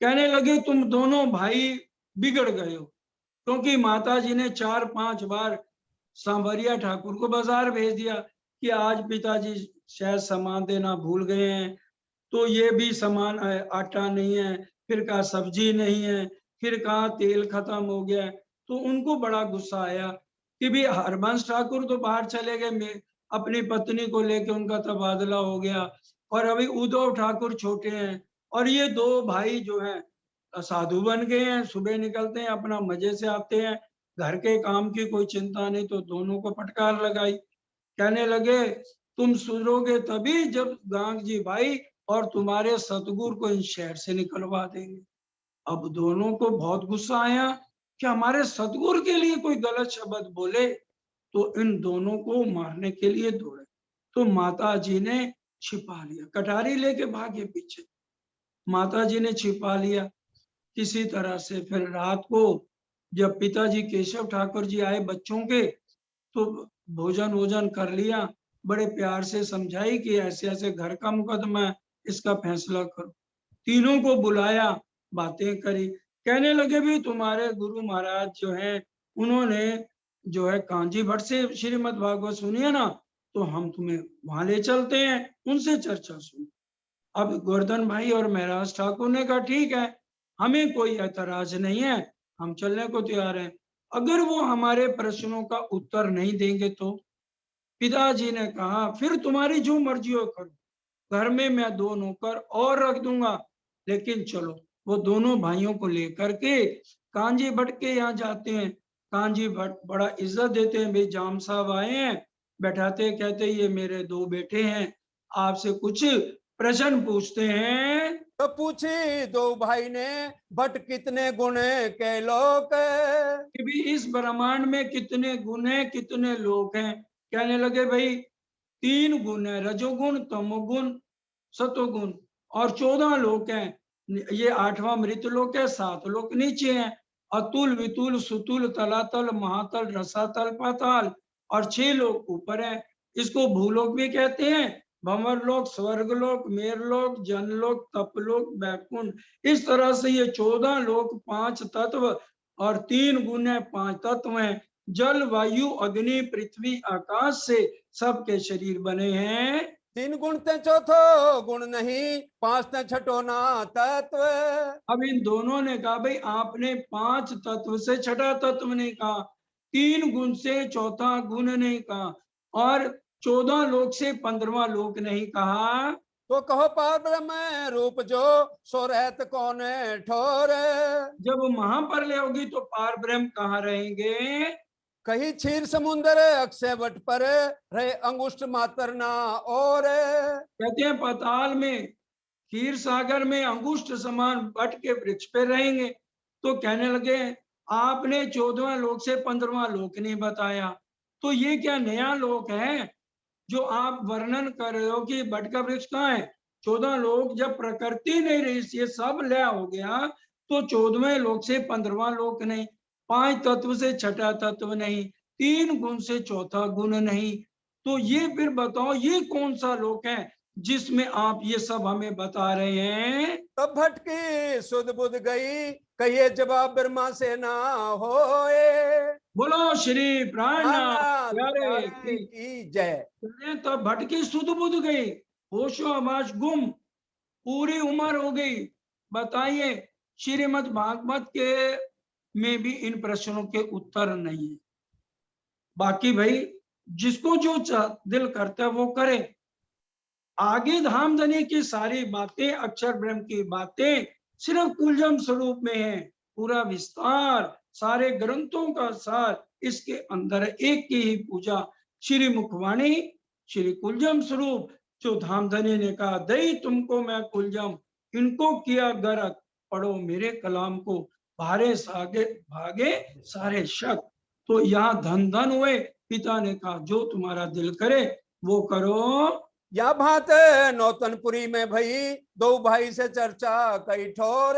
कहने लगे तुम दोनों भाई बिगड़ गए हो, क्योंकि माता जी ने 4-5 बार सांवरिया ठाकुर को बाजार भेज दिया कि आज पिताजी शायद सामान देना भूल गए हैं, तो ये भी सामान आटा नहीं है, फिर कहा सब्जी नहीं है, फिर कहा तेल खत्म हो गया। तो उनको बड़ा गुस्सा आया कि भी हरबंश ठाकुर तो बाहर चले गए, अपनी पत्नी को लेकर उनका तबादला हो गया, और अभी उद्धव ठाकुर छोटे हैं, और ये दो भाई जो हैं साधु बन गए हैं, सुबह निकलते हैं अपना मजे से आते हैं, घर के काम की कोई चिंता नहीं। तो दोनों को फटकार लगाई, कहने लगे तुम सुधरोगे तभी जब गांग जी भाई और तुम्हारे सतगुरु को इन शहर से निकलवा देंगे। अब दोनों को बहुत गुस्सा आया कि हमारे सतगुरु के लिए कोई गलत शब्द बोले, तो इन दोनों को मारने के लिए दौड़े। तो माता जी ने छिपा लिया, कटारी लेके भागे पीछे, माता जी ने छिपा लिया किसी तरह से। फिर रात को जब पिताजी केशव ठाकुर जी आए बच्चों के, तो भोजन वोजन कर लिया, बड़े प्यार से समझाई कि ऐसे ऐसे घर का मुकदमा है, इसका फैसला करो। तीनों को बुलाया, बातें करी, कहने लगे भी तुम्हारे गुरु महाराज जो हैं उन्होंने जो है कांजी भट्ट से श्रीमद् भागवत सुनी है ना, तो हम तुम्हें वहां ले चलते हैं, उनसे चर्चा सुनो। अब गोवर्धन भाई और महराज ठाकुर ने कहा ठीक है, हमें कोई ऐतराज नहीं है, हम चलने को तैयार हैं। अगर वो हमारे प्रश्नों का उत्तर नहीं देंगे तो पिताजी ने कहा, फिर तुम्हारी जो मर्जी हो करो, घर में मैं 2 नौकर और रख दूंगा, लेकिन चलो। वो दोनों भाइयों को लेकर के कांजी भट्ट के यहाँ जाते हैं। कांजी भट्ट बड़ा इज्जत देते हैं, भाई जाम साहब आए हैं, बैठाते, कहते ये मेरे 2 बेटे हैं, आपसे कुछ प्रश्न पूछते हैं। तो पूछी दो भाई ने, भट्ट कितने गुण के लोग। कि भी इस ब्रह्मांड में कितने गुण हैं, कितने लोक हैं। कहने लगे, भाई 3 गुण है, रजोगुण, तमोगुण, सतोगुण, और 14 लोक हैं। ये 8वां मृतलोक है, 7 लोक नीचे हैं, अतुल, वितुल, सुतुल, तलातल, महातल, रसातल, पाताल, और 6 लोक ऊपर है। इसको भूलोक भी कहते हैं, भंवरलोक, स्वर्गलोक, मेरलोक, जनलोक, तपलोक, बैकुंठ। इस तरह से ये 14 लोक 5 तत्व और 3 गुण है, 5 तत्व हैं। जल, वायु, अग्नि, पृथ्वी, आकाश से सबके शरीर बने हैं। 3 गुण ते चौथो गुण नहीं, 5 ते छठो ना तत्व। अब इन दोनों ने कहा, भाई आपने 5 तत्व से छठा तत्व नहीं कहा, 3 गुण से चौथा गुण नहीं कहा, और 14 लोक से 15वां लोक नहीं कहा। तो कहो पार ब्रह्म रूप जो, सो रहत कौन ठोर। जब महाप्रलय होगी तो पार ब्रह्म कहाँ रहेंगे? कही क्षीर समुद्र अक्षय वट पर, रहे अंगुष्ठ मात्र ना और। कहते हैं पाताल में, क्षीर सागर में अंगुष्ठ समान वट के वृक्ष पे रहेंगे। तो कहने लगे, आपने 14वां लोक से 15वां लोक नहीं बताया, तो ये क्या नया लोक है जो आप वर्णन कर रहे हो कि वट का वृक्ष कहाँ है? 14 लोक जब प्रकृति नहीं रही, ये सब लय हो गया, तो 14वें लोक से 15वां लोक नहीं, 5 तत्व से छठा तत्व नहीं, 3 गुण से चौथा गुण नहीं। तो ये फिर बताओ, ये कौन सा लोक है जिसमें आप ये सब हमें बता रहे हैं? तब भटकी सुध बुध गई, कहिए जवाब ब्रह्मा से ना होए। बोलो श्री प्राणनाथ नाथ प्यारे प्यारे की। की जय। तो भटकी सुध बुध गई, होशो हवास गुम, पूरी उम्र हो गई। बताइए, श्रीमद् भागवत के में भी इन प्रश्नों के उत्तर नहीं है। बाकी भाई जिसको जो दिल करता है वो करे। आगे धामधनी की सारी बातें, अक्षर ब्रह्म की बातें सिर्फ कुलजम स्वरूप में है, पूरा विस्तार, सारे ग्रंथों का सार इसके अंदर है। एक की ही पूजा, श्री मुखवाणी, श्री कुलजम स्वरूप। जो धामधनी ने कहा, दई तुमको मैं कुलजम, इनको किया गरक, पढ़ो मेरे कलाम को, भारे सागे भागे सारे शक। तो यहाँ धन धन हुए। पिता ने कहा, जो तुम्हारा दिल करे वो करो। या भात नौतनपुरी में भई, दो भाई से चर्चा कई ठोर।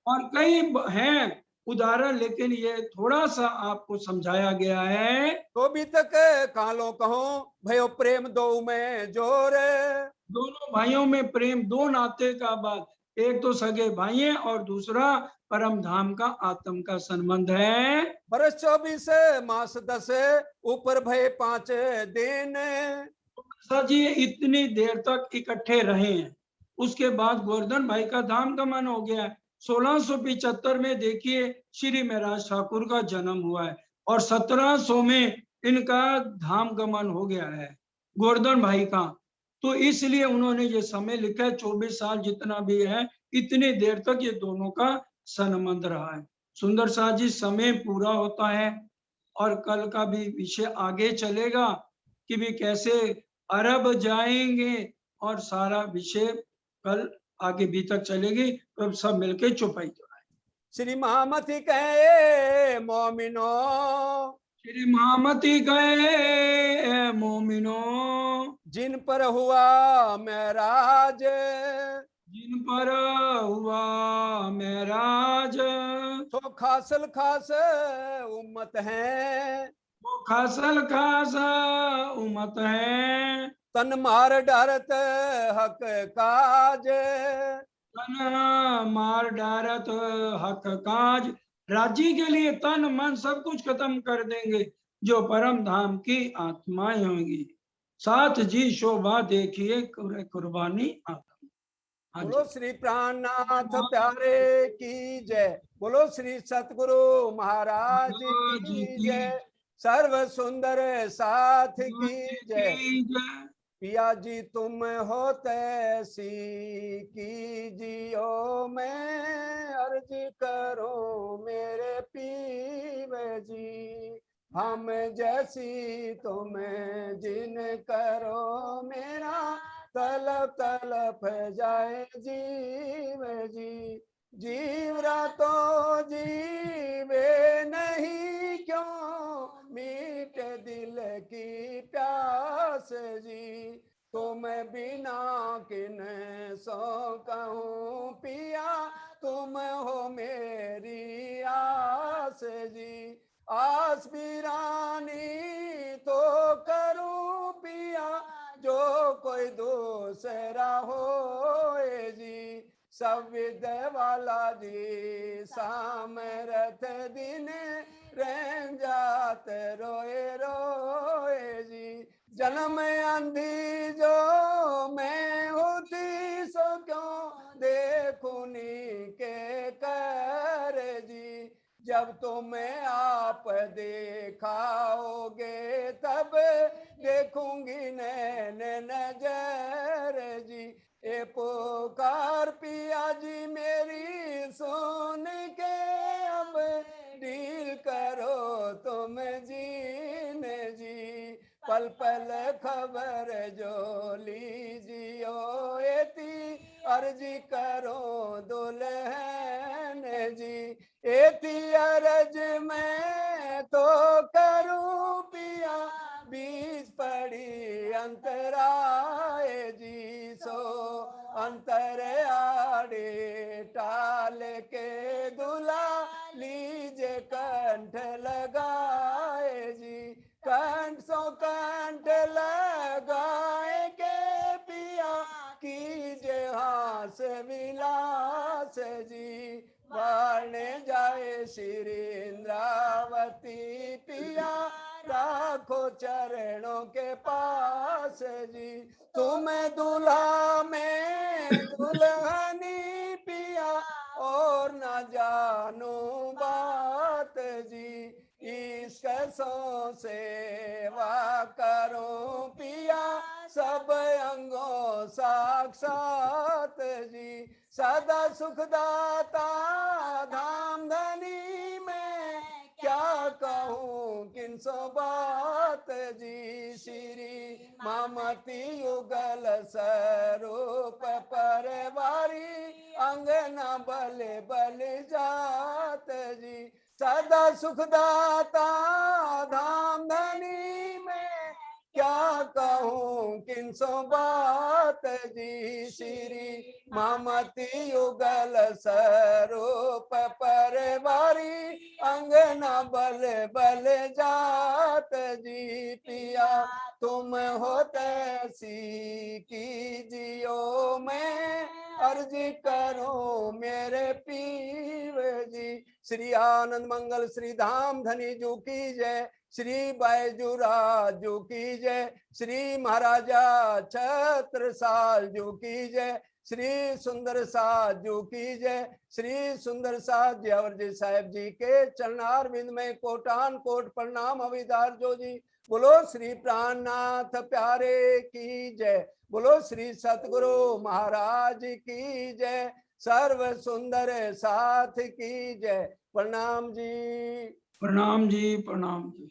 और कई हैं उदाहरण, लेकिन ये थोड़ा सा आपको समझाया गया है। तो भी तक कालो कहो, भयो प्रेम दो में जोर। दोनों भाइयों में प्रेम, 2 नाते का बात, एक तो सगे भाई है और दूसरा परम धाम का आत्म का संबंध है। बरस 24 मास 10, ऊपर भय 5 दिन। सर जी इतनी देर तक इकट्ठे रहे हैं, उसके बाद गोवर्धन भाई का धाम गमन हो गया है। 1675 में देखिए श्री महराज ठाकुर का जन्म हुआ है, और 1700 में इनका धाम गमन हो गया है गोवर्धन भाई का। तो इसलिए उन्होंने ये समय लिखा है, 24 साल जितना भी है, इतनी देर तक ये दोनों का संबंध रहा है। सुंदर साथ जी, समय पूरा होता है, और कल का भी विषय आगे चलेगा कि भी कैसे अरब जाएंगे, और सारा विषय कल आगे भी तक चलेगी। तो अब सब मिलके चौपाई कराएं। श्री महामति कहे मोमिनो, श्री महामति गए मोमिनो, जिन पर हुआ महराज। जिन पर हुआ महराज, तो खासल खास उम्मत है। वो खासल खास उम्मत है। तन मार डारत हक काज। तन मार डारत हक काज, राज्य के लिए तन मन सब कुछ खत्म कर देंगे जो परम धाम की आत्माएं होंगी। साथ जी शोभा देखिए कुर्बानी आत्मा। हाँ बोलो जी। श्री प्राणनाथ प्यारे की जय। बोलो श्री सतगुरु महाराज महाराज की की जय। सर्व सुंदर साथ की जय। की जय। पिया जी तुम हो तैसी कीजियो, मैं अर्ज करो मेरे पीवे जी। हम जैसी तुम जिन करो, मेरा तलब तलब जाए जीव जी। जीवरा तो जीवे नहीं क्यों, मीठे दिल की प्यास जी। तुम बिना किन सो कहूँ पिया, तुम हो मेरी आस जी। आस बिरानी तो करूँ पिया, जो कोई दूसरा होए जी। सब विद्या वाला जी सामरथ दिन रह जात रोए रोए जी। जन्म अंधी जो मैं होती, सो क्यों देखूनी के कर जी। जब तुम्हें आप दिखाओगे, तब देखूंगी नैन नजर जी। ए पुकार पिया जी मेरी सुन के, अब डील करो तुम जीन जी। पल पल खबर जो लीजियो, एती अर्जी करो दुल्हन जी। एती अर्ज मैं तो करूं पिया, बीच पड़ी अंतराए जी। सो अंतर आड़े टाल के दुला लीजे कंठ लगाए जी। कंठ सो कंठ लगाए के पिया, कीजे हास विलास जी। बाणे जाए श्री इंद्रावती पिया, राखो चरणों के पास जी। तुम दूल्हा में दुल्हनी पिया, और न जानू बात जी। इसक सो सेवा करो पिया, सब अंगों साक्षात जी। सदा सुखदाता धाम धनी में, क्या कहूँ किन सो बात जी। श्री मामती युगल स्वरूप परवारी, अंगना बल बल जात जी। सदा सुखदाता धाम धनी में, क्या कहूँ किन सो बात जी। श्री मामती युगल स्वरूप परवारी, अंगना बल बल जात जी। पिया तुम हो तैसी कीजियो, मैं अर्ज करो मेरे पीव जी। श्री आनंद मंगल श्री धाम धनी जू की जय। श्री बैजूराज जू की जय। श्री महाराजा छत्रसाल जू की जय। श्री सुंदर साज जू की जय। श्री सुंदर साज जयवर जी साहेब जी के चरणारविंद में कोटान कोट प्रणाम अविदार जो जी। बोलो श्री प्राणनाथ प्यारे की जय। बोलो श्री सतगुरु महाराज की जय। सर्व सुंदर साथ की जय। प्रणाम जी। प्रणाम जी, प्रणाम जी।